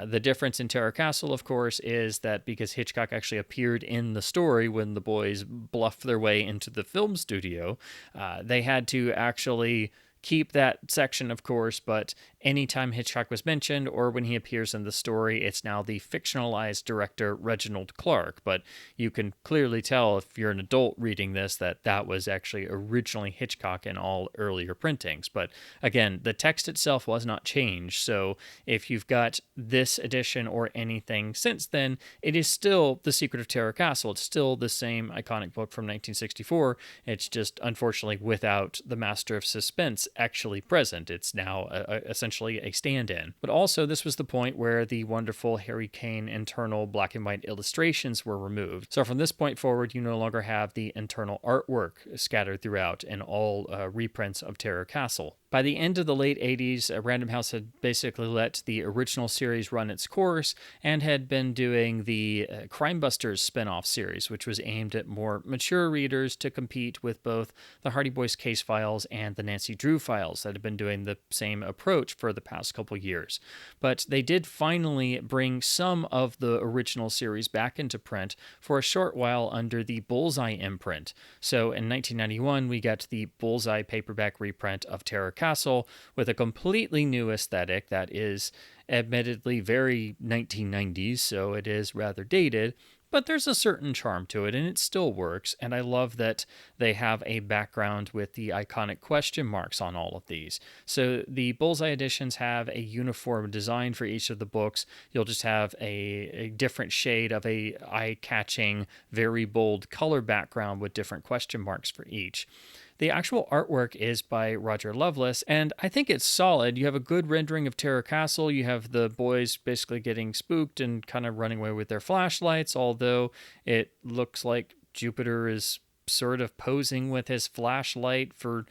Speaker 1: The difference in Terror Castle, of course, is that because Hitchcock actually appeared in the story when the boys bluffed their way into the film studio, they had to actually keep that section, of course, but anytime Hitchcock was mentioned or when he appears in the story, it's now the fictionalized director Reginald Clark. But you can clearly tell if you're an adult reading this that that was actually originally Hitchcock in all earlier printings. But again, the text itself was not changed. So if you've got this edition or anything since then, it is still The Secret of Terror Castle. It's still the same iconic book from 1964. It's just unfortunately without the Master of Suspense actually present. It's now essentially a stand-in. But also, this was the point where the wonderful Harry Kane internal black and white illustrations were removed. So from this point forward, you no longer have the internal artwork scattered throughout in all reprints of Terror Castle. By the end of the late 80s, Random House had basically let the original series run its course and had been doing the Crime Busters spin-off series, which was aimed at more mature readers to compete with both the Hardy Boys case files and the Nancy Drew files that had been doing the same approach for the past couple years. But they did finally bring some of the original series back into print for a short while under the Bullseye imprint. So in 1991, we got the Bullseye paperback reprint of Terror Castle with a completely new aesthetic that is admittedly very 1990s, so it is rather dated, but there's a certain charm to it and it still works. And I love that they have a background with the iconic question marks on all of these. So the Bullseye editions have a uniform design for each of the books. You'll just have a different shade of a eye-catching, very bold color background with different question marks for each. The actual artwork is by Roger Lovelace, and I think it's solid. You have a good rendering of Terror Castle. You have the boys basically getting spooked and kind of running away with their flashlights, although it looks like Jupiter is sort of posing with his flashlight for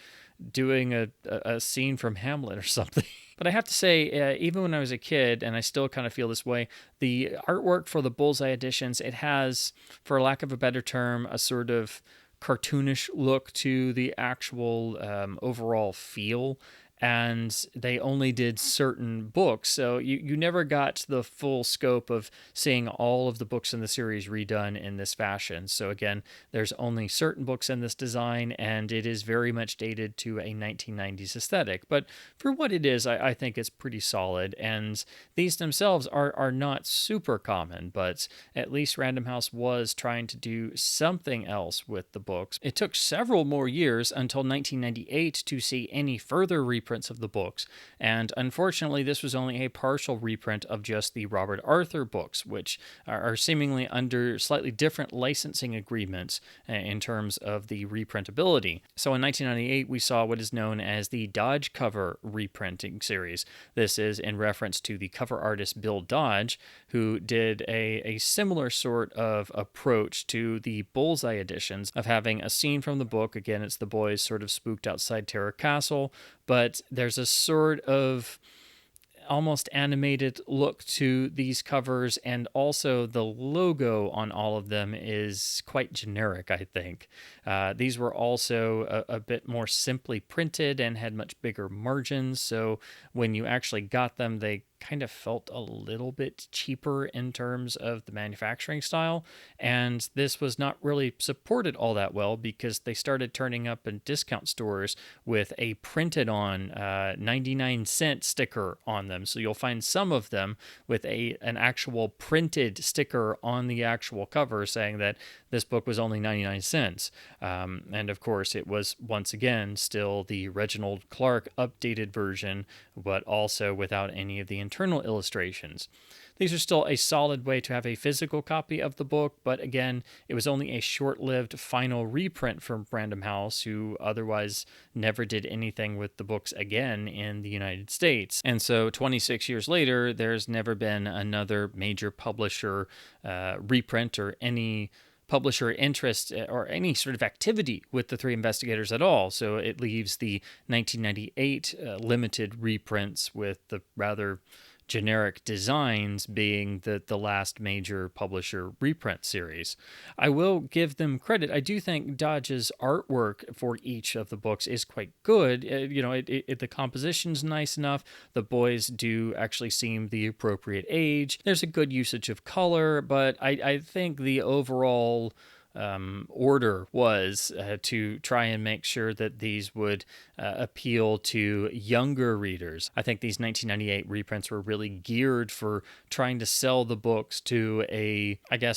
Speaker 1: doing a scene from Hamlet or something. But I have to say, even when I was a kid, and I still kind of feel this way, the artwork for the Bullseye editions, it has, for lack of a better term, a sort of cartoonish look to the actual overall feel, and they only did certain books, so you never got the full scope of seeing all of the books in the series redone in this fashion. So again, there's only certain books in this design, and it is very much dated to a 1990s aesthetic. But for what it is, I think it's pretty solid, and these themselves are not super common, but at least Random House was trying to do something else with the books. It took several more years until 1998 to see any further reprints reprints of the books. And unfortunately, this was only a partial reprint of just the Robert Arthur books, which are seemingly under slightly different licensing agreements in terms of the reprintability. So in 1998, we saw what is known as the Dodge cover reprinting series. This is in reference to the cover artist Bill Dodge, who did a similar sort of approach to the Bullseye editions of having a scene from the book. Again, it's the boys sort of spooked outside Terror Castle, but there's a sort of almost animated look to these covers, and also the logo on all of them is quite generic, I think. These were also a bit more simply printed and had much bigger margins, so when you actually got them, they kind of felt a little bit cheaper in terms of the manufacturing style, and this was not really supported all that well because they started turning up in discount stores with a printed on 99-cent sticker on them. So you'll find some of them with an actual printed sticker on the actual cover saying that this book was only 99 cents. And of course, it was once again still the Reginald Clark updated version, but also without any of the internal illustrations. These are still a solid way to have a physical copy of the book, but again, it was only a short-lived final reprint from Random House, who otherwise never did anything with the books again in the United States. And so 26 years later, there's never been another major publisher reprint or any publisher interest or any sort of activity with the Three Investigators at all. So it leaves the 1998 limited reprints with the rather generic designs being the last major publisher reprint series. I will give them credit. I do think Dodge's artwork for each of the books is quite good. The composition's nice enough. The boys do actually seem the appropriate age. There's a good usage of color, but I think the overall order was to try and make sure that these would appeal to younger readers. I think these 1998 reprints were really geared for trying to sell the books to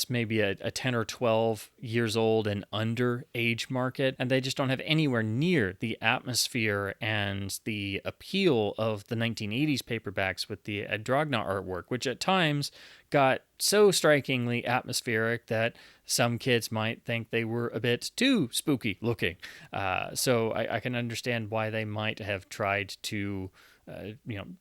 Speaker 1: maybe a 10 or 12 years old and under age market, and they just don't have anywhere near the atmosphere and the appeal of the 1980s paperbacks with the Adrogna artwork, which at times got so strikingly atmospheric that some kids might think they were a bit too spooky looking. So I can understand why they might have tried to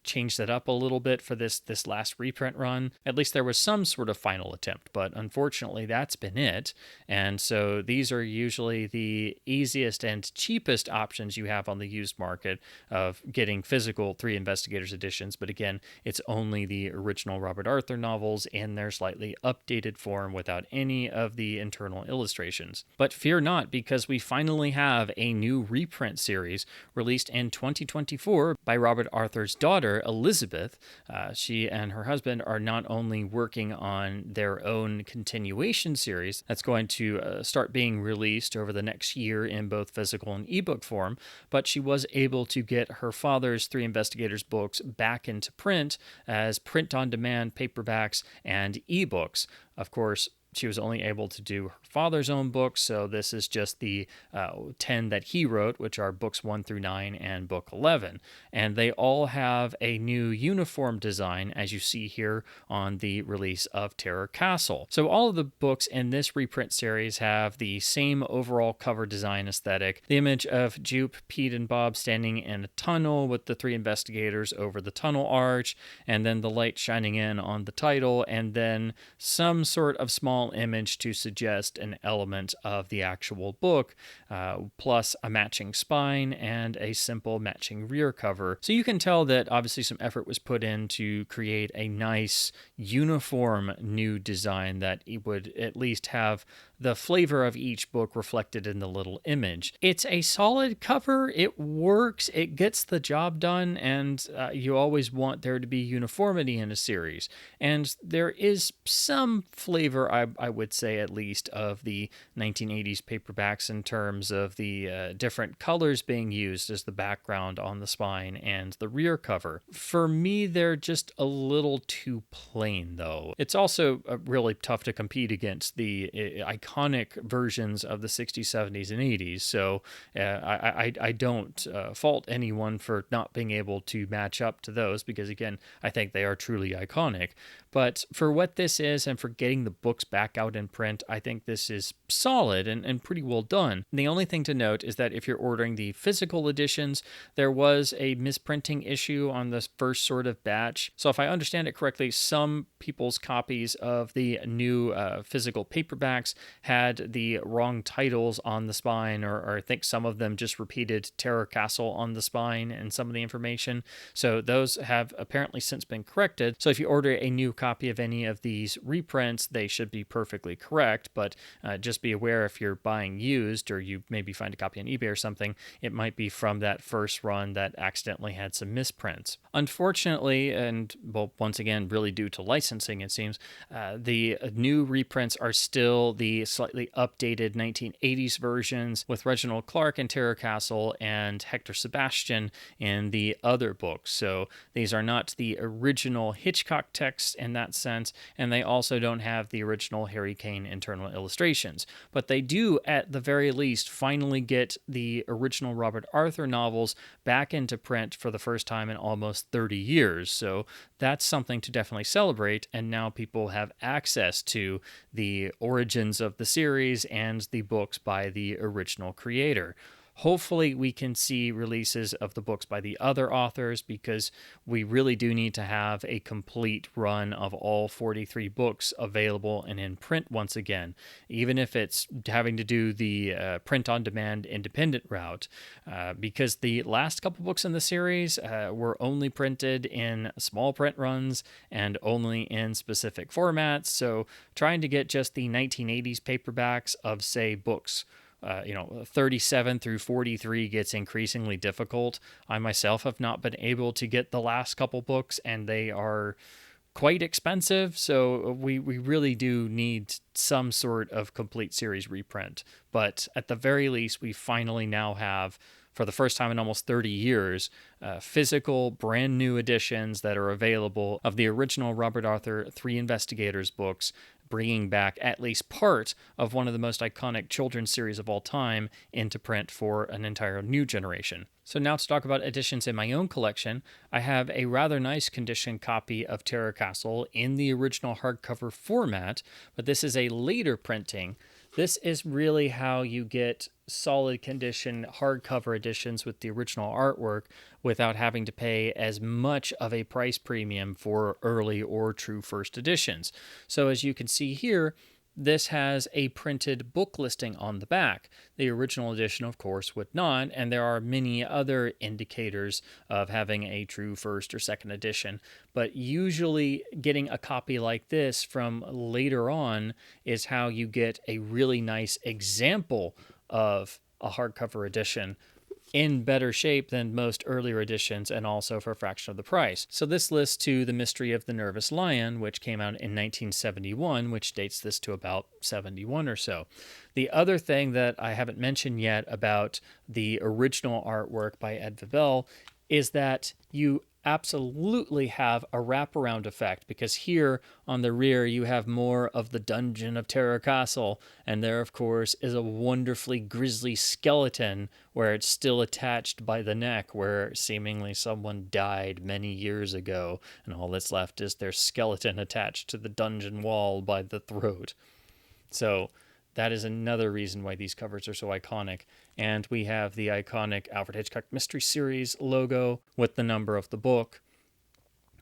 Speaker 1: change that up a little bit for this last reprint run. At least there was some sort of final attempt, but unfortunately that's been it. And so these are usually the easiest and cheapest options you have on the used market of getting physical Three Investigators editions. But again, it's only the original Robert Arthur novels in their slightly updated form without any of the internal illustrations. But fear not, because we finally have a new reprint series released in 2024 by Robert Arthur's daughter, Elizabeth. She and her husband are not only working on their own continuation series that's going to start being released over the next year in both physical and ebook form, but she was able to get her father's Three Investigators books back into print as print-on-demand paperbacks and ebooks. Of course, she was only able to do her father's own books, so this is just the 10 that he wrote, which are books 1 through 9 and book 11. And they all have a new uniform design, as you see here on the release of Terror Castle. So all of the books in this reprint series have the same overall cover design aesthetic. The image of Jupe, Pete, and Bob standing in a tunnel with the Three Investigators over the tunnel arch, and then the light shining in on the title, and then some sort of small image to suggest an element of the actual book, plus a matching spine and a simple matching rear cover. So you can tell that obviously some effort was put in to create a nice uniform new design that would at least have the flavor of each book reflected in the little image. It's a solid cover. It works. It gets the job done, and you always want there to be uniformity in a series. And there is some flavor, I would say at least, of the 1980s paperbacks in terms of the different colors being used as the background on the spine and the rear cover. For me, they're just a little too plain, though. It's also really tough to compete against the iconic versions of the 60s, 70s, and 80s, so I don't fault anyone for not being able to match up to those, because again, I think they are truly iconic. But for what this is and for getting the books back out in print, I think this is solid and pretty well done. The only thing to note is that if you're ordering the physical editions, there was a misprinting issue on the first sort of batch. So if I understand it correctly, some people's copies of the new physical paperbacks had the wrong titles on the spine, or I think some of them just repeated Terror Castle on the spine and some of the information. So those have apparently since been corrected. So if you order a new copy of any of these reprints, they should be perfectly correct, but just be aware if you're buying used, or you maybe find a copy on eBay or something, it might be from that first run that accidentally had some misprints. Unfortunately, and well, once again, really due to licensing, it seems, the new reprints are still the slightly updated 1980s versions with Reginald Clark in Terror Castle and Hector Sebastian in the other books. So these are not the original Hitchcock texts in that sense, and they also don't have the original Harry Kane internal illustrations. But they do, at the very least, finally get the original Robert Arthur novels back into print for the first time in almost 30 years. So that's something to definitely celebrate, and now people have access to the origins of the series and the books by the original creator. Hopefully we can see releases of the books by the other authors, because we really do need to have a complete run of all 43 books available and in print once again, even if it's having to do the print-on-demand independent route, because the last couple books in the series were only printed in small print runs and only in specific formats, so trying to get just the 1980s paperbacks of, say, books 37 through 43 gets increasingly difficult. I myself have not been able to get the last couple books, and they are quite expensive, so we really do need some sort of complete series reprint. But at the very least, we finally now have, for the first time in almost 30 years, physical brand new editions that are available of the original Robert Arthur Three Investigators books, bringing back at least part of one of the most iconic children's series of all time into print for an entire new generation. So now to talk about editions in my own collection, I have a rather nice condition copy of Terror Castle in the original hardcover format, but this is a later printing. This is really how you get solid condition hardcover editions with the original artwork without having to pay as much of a price premium for early or true first editions. So as you can see here, this has a printed book listing on the back. The original edition, of course, would not, and there are many other indicators of having a true first or second edition. But usually getting a copy like this from later on is how you get a really nice example of a hardcover edition in better shape than most earlier editions, and also for a fraction of the price. So this lists to The Mystery of the Nervous Lion, which came out in 1971, which dates this to about 71 or so. The other thing that I haven't mentioned yet about the original artwork by Ed Vebel is that you absolutely have a wraparound effect, because here on the rear you have more of the Dungeon of Terror Castle, and there of course is a wonderfully grisly skeleton where it's still attached by the neck, where seemingly someone died many years ago, and all that's left is their skeleton attached to the dungeon wall by the throat. So that is another reason why these covers are so iconic. And we have the iconic Alfred Hitchcock Mystery Series logo with the number of the book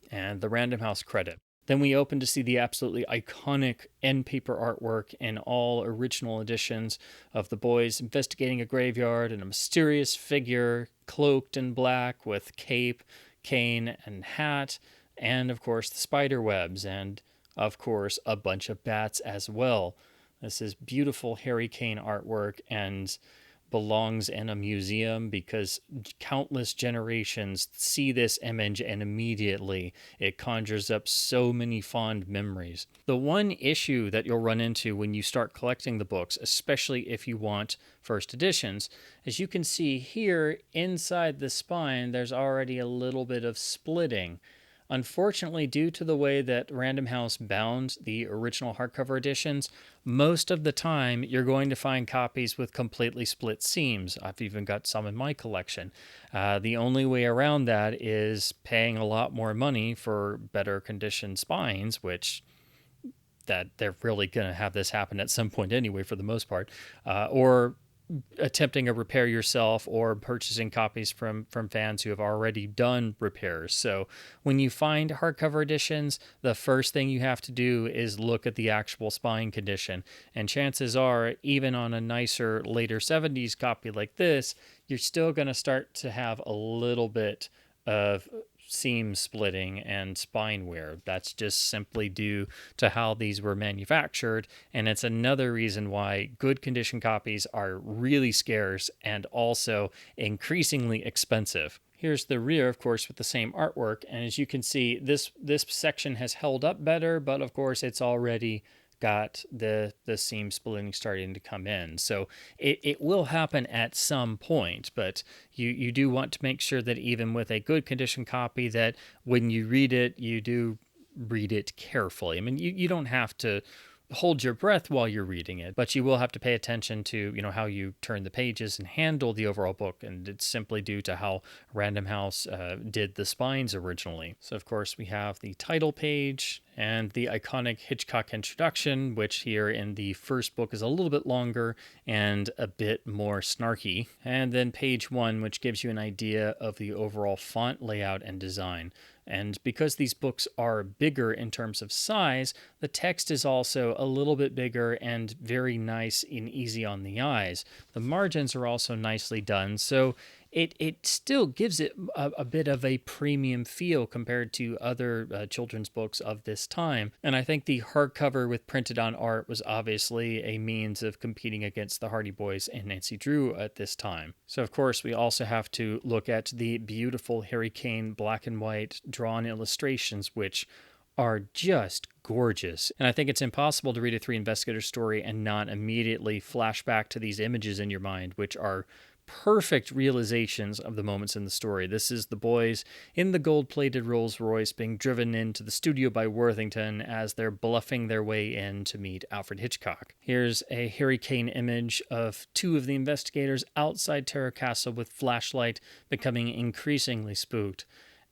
Speaker 1: and the Random House credit. Then we open to see the absolutely iconic end paper artwork in all original editions of the boys investigating a graveyard and a mysterious figure cloaked in black with cape, cane, and hat, and of course the spider webs, and of course a bunch of bats as well. This is beautiful Harry Kane artwork, and belongs in a museum because countless generations see this image and immediately it conjures up so many fond memories. The one issue that you'll run into when you start collecting the books, especially if you want first editions, as you can see here inside the spine, there's already a little bit of splitting. Unfortunately, due to the way that Random House bound the original hardcover editions, most of the time you're going to find copies with completely split seams. I've even got some in my collection. The only way around that is paying a lot more money for better conditioned spines, which that they're really going to have this happen at some point anyway, for the most part, or attempting a repair yourself or purchasing copies from fans who have already done repairs. So when you find hardcover editions, the first thing you have to do is look at the actual spine condition. And chances are, even on a nicer later 70s copy like this, you're still going to start to have a little bit of seam splitting and spine wear. That's just simply due to how these were manufactured, and it's another reason why good condition copies are really scarce and also increasingly expensive. Here's the rear, of course, with the same artwork, and as you can see, this section has held up better, but of course it's already got the seam splitting starting to come in. So it will happen at some point, but you do want to make sure that even with a good condition copy, that when you read it, you do read it carefully. I mean, you don't have to hold your breath while you're reading it, but you will have to pay attention to, how you turn the pages and handle the overall book. And it's simply due to how Random House did the spines originally. So of course we have the title page and the iconic Hitchcock introduction, which here in the first book is a little bit longer and a bit more snarky. And then page 1, which gives you an idea of the overall font layout and design. And because these books are bigger in terms of size, the text is also a little bit bigger and very nice and easy on the eyes. The margins are also nicely done, so it still gives it a bit of a premium feel compared to other children's books of this time. And I think the hardcover with printed on art was obviously a means of competing against the Hardy Boys and Nancy Drew at this time. So of course we also have to look at the beautiful Harry Kane black and white drawn illustrations, which are just gorgeous. And I think it's impossible to read a Three Investigators story and not immediately flash back to these images in your mind, which are perfect realizations of the moments in the story. This is the boys in the gold-plated Rolls Royce being driven into the studio by Worthington as they're bluffing their way in to meet Alfred Hitchcock. Here's a Harry Kane image of two of the investigators outside Terror Castle with flashlight, becoming increasingly spooked.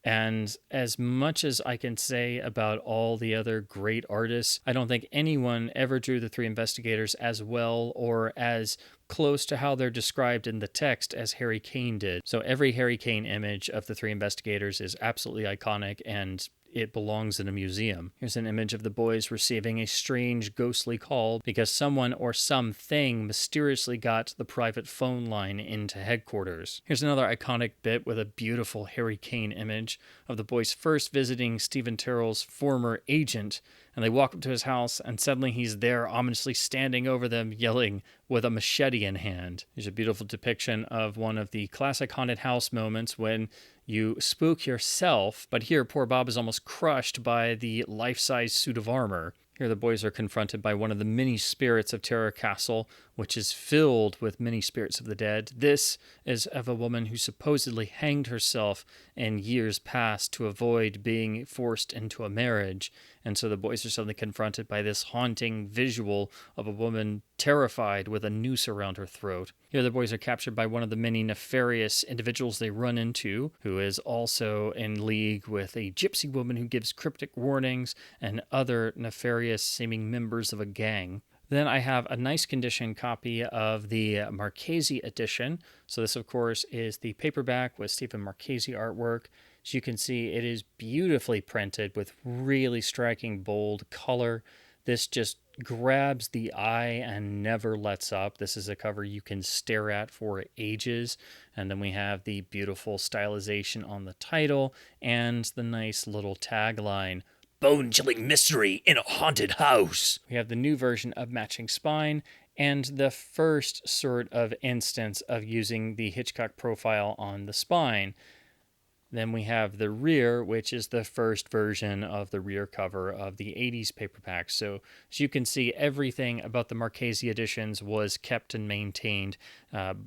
Speaker 1: And as much as I can say about all the other great artists, I don't think anyone ever drew the Three Investigators as well or as close to how they're described in the text as Harry Kane did. So every Harry Kane image of the Three Investigators is absolutely iconic, and it belongs in a museum. Here's an image of the boys receiving a strange ghostly call because someone or something mysteriously got the private phone line into headquarters. Here's another iconic bit with a beautiful Harry Kane image of the boys first visiting Stephen Terrell's former agent, and they walk up to his house, and suddenly he's there ominously standing over them, yelling with a machete in hand. There's a beautiful depiction of one of the classic haunted house moments when you spook yourself, but here poor Bob is almost crushed by the life-size suit of armor. Here the boys are confronted by one of the many spirits of Terror Castle, which is filled with many spirits of the dead. This is of a woman who supposedly hanged herself in years past to avoid being forced into a marriage. And so the boys are suddenly confronted by this haunting visual of a woman terrified with a noose around her throat. Here the boys are captured by one of the many nefarious individuals they run into, who is also in league with a gypsy woman who gives cryptic warnings and other nefarious seeming members of a gang. Then I have a nice condition copy of the Marchese edition. So this, of course, is the paperback with Stephen Marchese artwork. As you can see, it is beautifully printed with really striking bold color. This just grabs the eye and never lets up. This is a cover you can stare at for ages. And then we have the beautiful stylization on the title and the nice little tagline, "Bone-chilling mystery in a haunted house." We have the new version of Matching Spine, and the first sort of instance of using the Hitchcock profile on the spine. Then we have the rear, which is the first version of the rear cover of the 80s paperback. So as you can see, everything about the Marchese editions was kept and maintained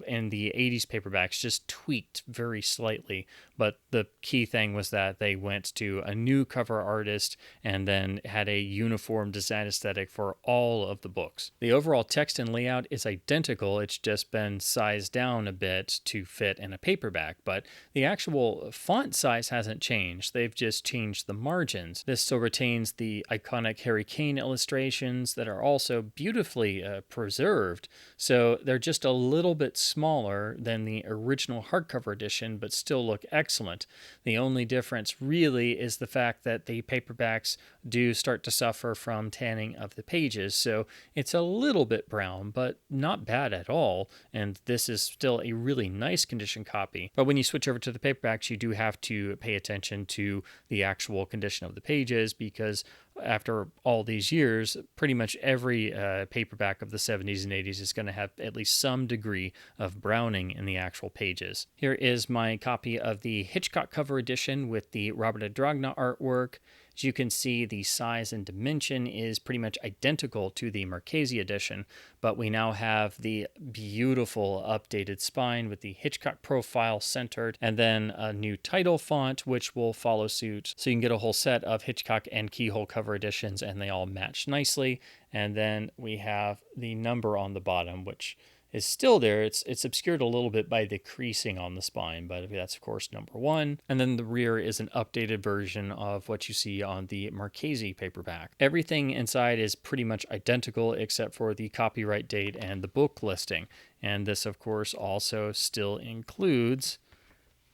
Speaker 1: in the 80s paperbacks, just tweaked very slightly. But the key thing was that they went to a new cover artist and then had a uniform design aesthetic for all of the books. The overall text and layout is identical. It's just been sized down a bit to fit in a paperback, but the actual font size hasn't changed. They've just changed the margins. This still retains the iconic Harry Kane illustrations that are also beautifully preserved. So they're just a little bit smaller than the original hardcover edition, but still look excellent. The only difference really is the fact that the paperbacks do start to suffer from tanning of the pages. So it's a little bit brown, but not bad at all. And this is still a really nice condition copy. But when you switch over to the paperbacks, you do have to pay attention to the actual condition of the pages, because after all these years, pretty much every paperback of the 70s and 80s is going to have at least some degree of browning in the actual pages. Here is my copy of the Hitchcock cover edition with the Robert Adragna artwork. As you can see, the size and dimension is pretty much identical to the Marchese edition, but we now have the beautiful updated spine with the Hitchcock profile centered, and then a new title font, which will follow suit. So you can get a whole set of Hitchcock and Keyhole cover editions, and they all match nicely. And then we have the number on the bottom, which is still there. It's obscured a little bit by the creasing on the spine, but that's of course number 1. And then the rear is an updated version of what you see on the Marchese paperback. Everything inside is pretty much identical except for the copyright date and the book listing. And this of course also still includes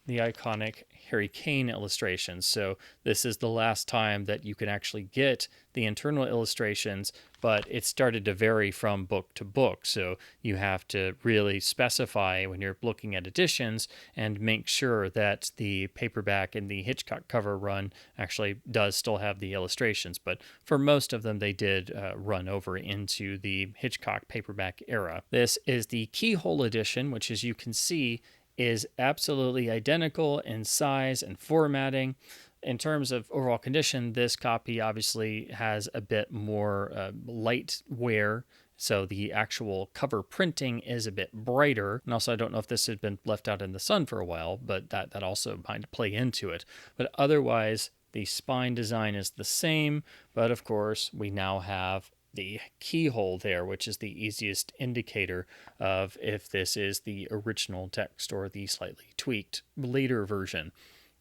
Speaker 1: the iconic Harry Kane illustrations. So this is the last time that you can actually get the internal illustrations, but it started to vary from book to book. So you have to really specify when you're looking at editions and make sure that the paperback and the Hitchcock cover run actually does still have the illustrations. But for most of them, they did run over into the Hitchcock paperback era. This is the Keyhole edition, which, as you can see, is absolutely identical in size and formatting. In terms of overall condition, this copy obviously has a bit more light wear, so the actual cover printing is a bit brighter. And also, I don't know if this had been left out in the sun for a while, but that also might play into it. But otherwise, the spine design is the same, but of course, we now have the keyhole there, which is the easiest indicator of if this is the original text or the slightly tweaked later version.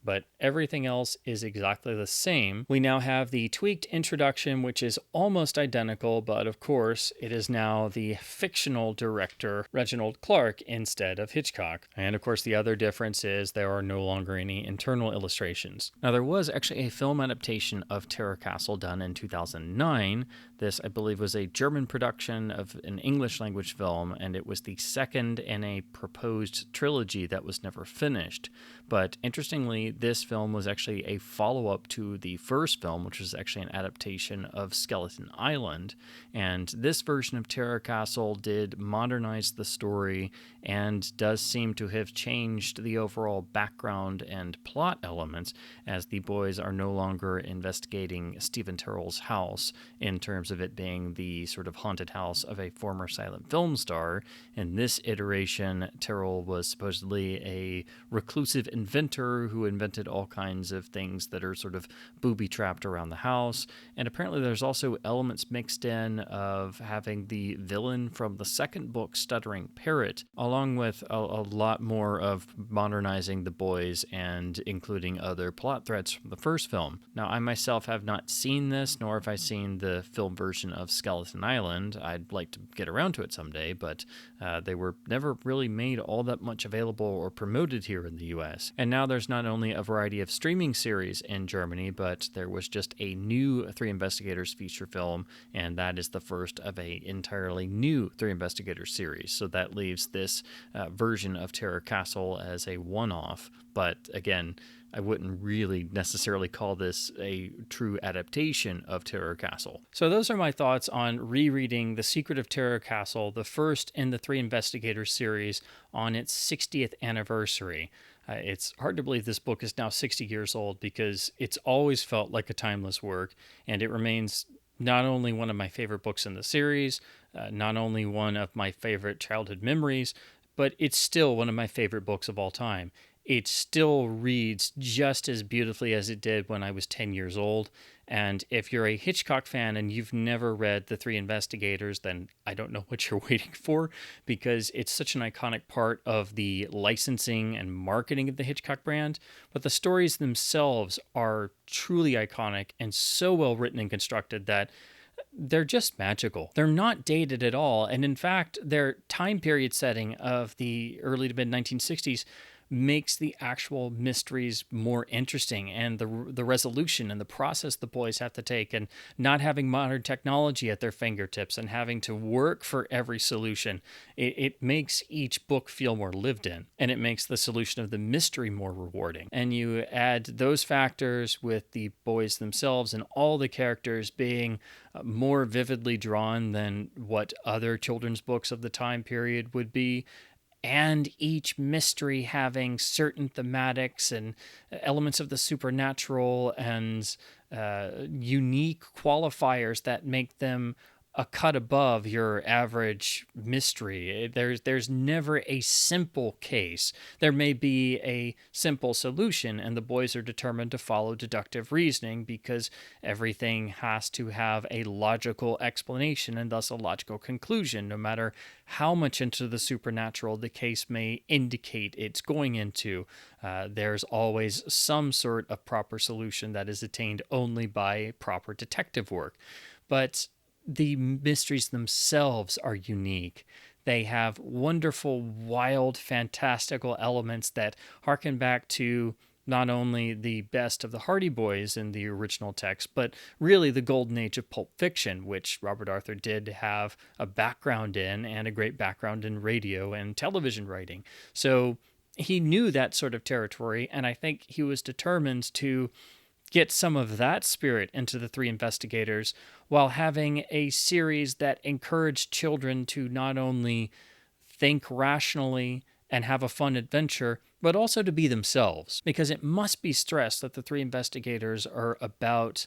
Speaker 1: But everything else is exactly the same. We now have the tweaked introduction, which is almost identical, but of course, it is now the fictional director, Reginald Clark, instead of Hitchcock. And of course, the other difference is there are no longer any internal illustrations. Now, there was actually a film adaptation of Terror Castle done in 2009. This, I believe, was a German production of an English language film, and it was the second in a proposed trilogy that was never finished. But interestingly, this film was actually a follow-up to the first film, which was actually an adaptation of Skeleton Island. And this version of Terror Castle did modernize the story and does seem to have changed the overall background and plot elements, as the boys are no longer investigating Stephen Terrell's house in terms of it being the sort of haunted house of a former silent film star. In this iteration, Terrell was supposedly a reclusive inventor who invented all kinds of things that are sort of booby-trapped around the house. And apparently there's also elements mixed in of having the villain from the second book, Stuttering Parrot, along with a lot more of modernizing the boys and including other plot threads from the first film. Now, I myself have not seen this, nor have I seen the film version of Skeleton Island. I'd like to get around to it someday, but they were never really made all that much available or promoted here in the US. And now there's not only a variety of streaming series in Germany, but there was just a new Three Investigators feature film, and that is the first of a entirely new Three Investigators series. So that leaves this version of Terror Castle as a one-off. But again, I wouldn't really necessarily call this a true adaptation of Terror Castle. So those are my thoughts on rereading The Secret of Terror Castle, the first in the Three Investigators series, on its 60th anniversary. It's hard to believe this book is now 60 years old because it's always felt like a timeless work, and it remains not only one of my favorite books in the series, not only one of my favorite childhood memories, but it's still one of my favorite books of all time. It still reads just as beautifully as it did when I was 10 years old. And if you're a Hitchcock fan and you've never read The Three Investigators, then I don't know what you're waiting for, because it's such an iconic part of the licensing and marketing of the Hitchcock brand. But the stories themselves are truly iconic and so well written and constructed that they're just magical. They're not dated at all. And in fact, their time period setting of the early to mid 1960s makes the actual mysteries more interesting, and the resolution and the process the boys have to take, and not having modern technology at their fingertips and having to work for every solution. It makes each book feel more lived in, and it makes the solution of the mystery more rewarding. And you add those factors with the boys themselves and all the characters being more vividly drawn than what other children's books of the time period would be, and each mystery having certain thematics and elements of the supernatural and unique qualifiers that make them a cut above your average mystery. There's never a simple case. There may be a simple solution, and the boys are determined to follow deductive reasoning because everything has to have a logical explanation and thus a logical conclusion, no matter how much into the supernatural the case may indicate it's going into. There's always some sort of proper solution that is attained only by proper detective work. But the mysteries themselves are unique. They have wonderful, wild, fantastical elements that harken back to not only the best of the Hardy Boys in the original text, but really the golden age of pulp fiction, which Robert Arthur did have a background in, and a great background in radio and television writing. So he knew that sort of territory, and I think he was determined to get some of that spirit into the Three Investigators while having a series that encouraged children to not only think rationally and have a fun adventure, but also to be themselves. Because it must be stressed that the Three Investigators are about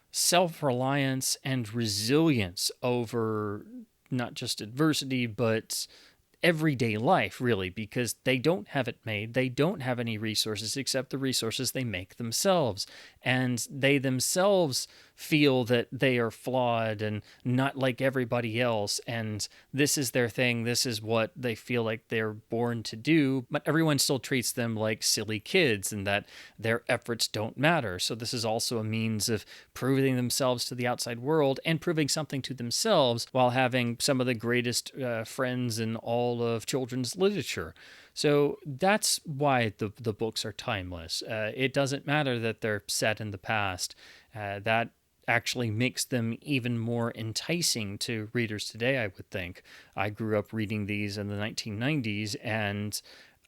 Speaker 1: self-reliance and resilience over not just adversity, but everyday life, really, because they don't have it made. They don't have any resources except the resources they make themselves. And they themselves feel that they are flawed and not like everybody else. And this is their thing. This is what they feel like they're born to do. But everyone still treats them like silly kids and that their efforts don't matter. So this is also a means of proving themselves to the outside world and proving something to themselves while having some of the greatest friends in all of children's literature. So that's why the books are timeless. It doesn't matter that they're set in the past. That actually makes them even more enticing to readers today, I would think. I grew up reading these in the 1990s, and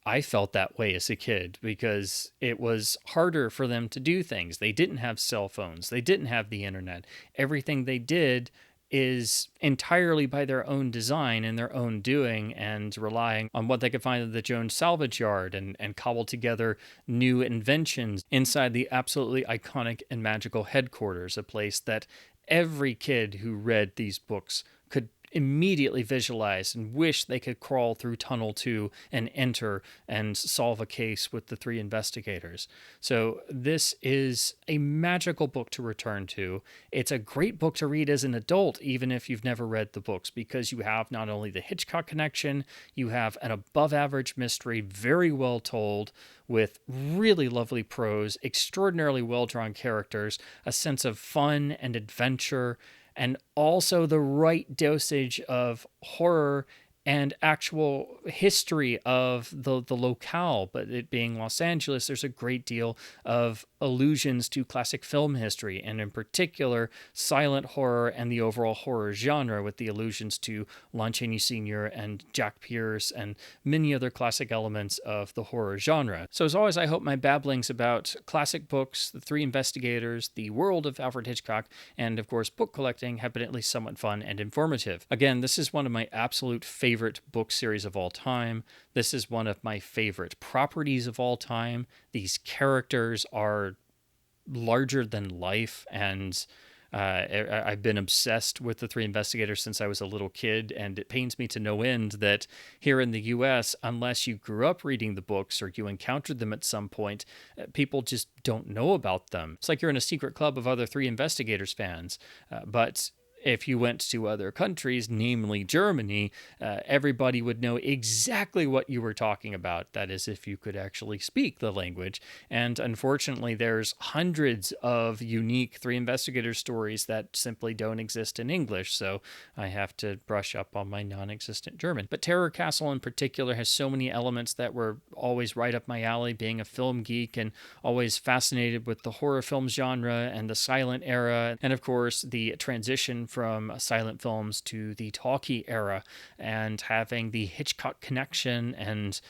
Speaker 1: I felt that way as a kid because it was harder for them to do things. They didn't have cell phones. They didn't have the internet. Everything they did is entirely by their own design and their own doing, and relying on what they could find at the Jones salvage yard and cobble together new inventions inside the absolutely iconic and magical headquarters, a place that every kid who read these books could immediately visualize and wish they could crawl through Tunnel 2 and enter and solve a case with the Three Investigators. So this is a magical book to return to. It's a great book to read as an adult, even if you've never read the books, because you have not only the Hitchcock connection, you have an above average mystery, very well told, with really lovely prose, extraordinarily well-drawn characters, a sense of fun and adventure, and also the right dosage of horror and actual history of the locale, but it being Los Angeles, there's a great deal of allusions to classic film history, and in particular, silent horror and the overall horror genre, with the allusions to Lon Chaney Sr. and Jack Pierce and many other classic elements of the horror genre. So as always, I hope my babblings about classic books, The Three Investigators, the world of Alfred Hitchcock, and of course book collecting have been at least somewhat fun and informative. Again, this is one of my absolute favorite book series of all time. This is one of my favorite properties of all time. These characters are larger than life, and I've been obsessed with The Three Investigators since I was a little kid, and it pains me to no end that here in the US, unless you grew up reading the books or you encountered them at some point, people just don't know about them. It's like you're in a secret club of other Three Investigators fans, but if you went to other countries, namely Germany, everybody would know exactly what you were talking about. That is, if you could actually speak the language. And unfortunately, there's hundreds of unique Three Investigators stories that simply don't exist in English, so I have to brush up on my non-existent German. But Terror Castle in particular has so many elements that were always right up my alley, being a film geek and always fascinated with the horror film genre and the silent era, and of course the transition from silent films to the talkie era, and having the Hitchcock connection and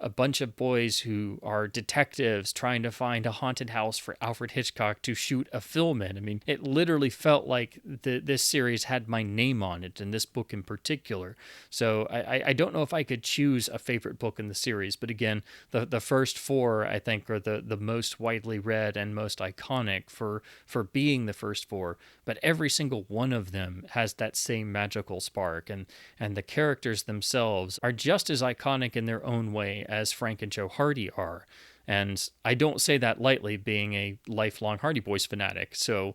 Speaker 1: a bunch of boys who are detectives trying to find a haunted house for Alfred Hitchcock to shoot a film in. I mean, it literally felt like this series had my name on it, and this book in particular. So I don't know if I could choose a favorite book in the series, but again, the first four, I think, are the most widely read and most iconic for being the first four. But every single one of them has that same magical spark, and the characters themselves are just as iconic in their own way as Frank and Joe Hardy are. And I don't say that lightly, being a lifelong Hardy Boys fanatic. So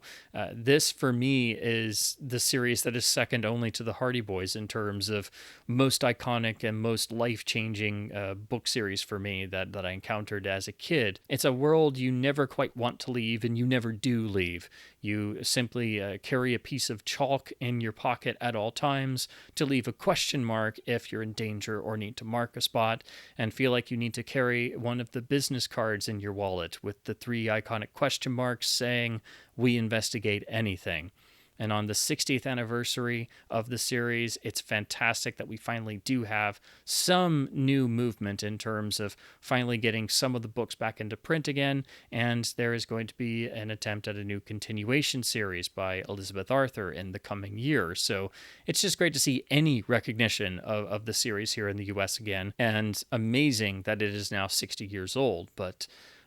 Speaker 1: this, for me, is the series that is second only to the Hardy Boys in terms of most iconic and most life-changing book series for me that I encountered as a kid. It's a world you never quite want to leave, and you never do leave. You simply carry a piece of chalk in your pocket at all times to leave a question mark if you're in danger or need to mark a spot, and feel like you need to carry one of the business cards in your wallet with the three iconic question marks saying, "We investigate anything." And on the 60th anniversary of the series, it's fantastic that we finally do have some new movement in terms of finally getting some of the books back into print again. And there is going to be an attempt at a new continuation series by Elizabeth Arthur in the coming year. So it's just great to see any recognition of the series here in the US again. And amazing that it is now 60 years old. But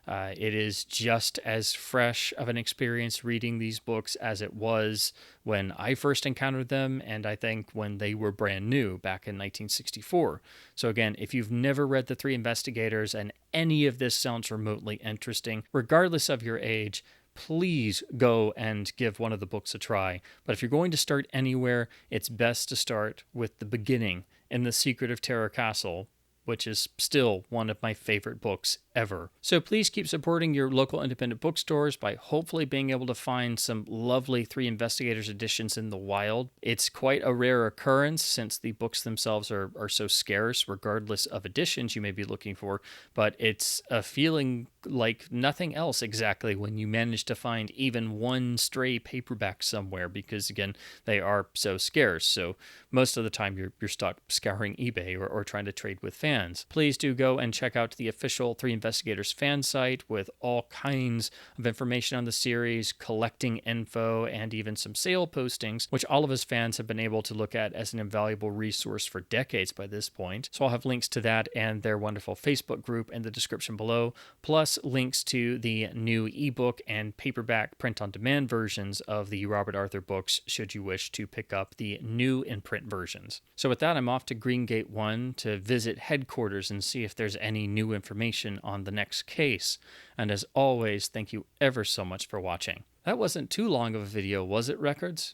Speaker 1: it is just as fresh of an experience reading these books as it was when I first encountered them, and I think when they were brand new back in 1964. So again, if you've never read The Three Investigators and any of this sounds remotely interesting, regardless of your age, please go and give one of the books a try. But if you're going to start anywhere, it's best to start with the beginning in The Secret of Terror Castle, which is still one of my favorite books ever. So please keep supporting your local independent bookstores by hopefully being able to find some lovely Three Investigators editions in the wild. It's quite a rare occurrence since the books themselves are so scarce, regardless of editions you may be looking for, but it's a feeling like nothing else exactly when you manage to find even one stray paperback somewhere, because again, they are so scarce. So most of the time you're stuck scouring eBay or trying to trade with fans. Please do go and check out the official Three Investigators fan site with all kinds of information on the series, collecting info, and even some sale postings, which all of us fans have been able to look at as an invaluable resource for decades by this point. So I'll have links to that and their wonderful Facebook group in the description below, plus links to the new ebook and paperback print-on-demand versions of the Robert Arthur books, should you wish to pick up the new in-print versions. So with that, I'm off to Greengate 1 to visit headquarters and see if there's any new information on the next case. And as always, thank you ever so much for watching. That wasn't too long of a video, was it, Records?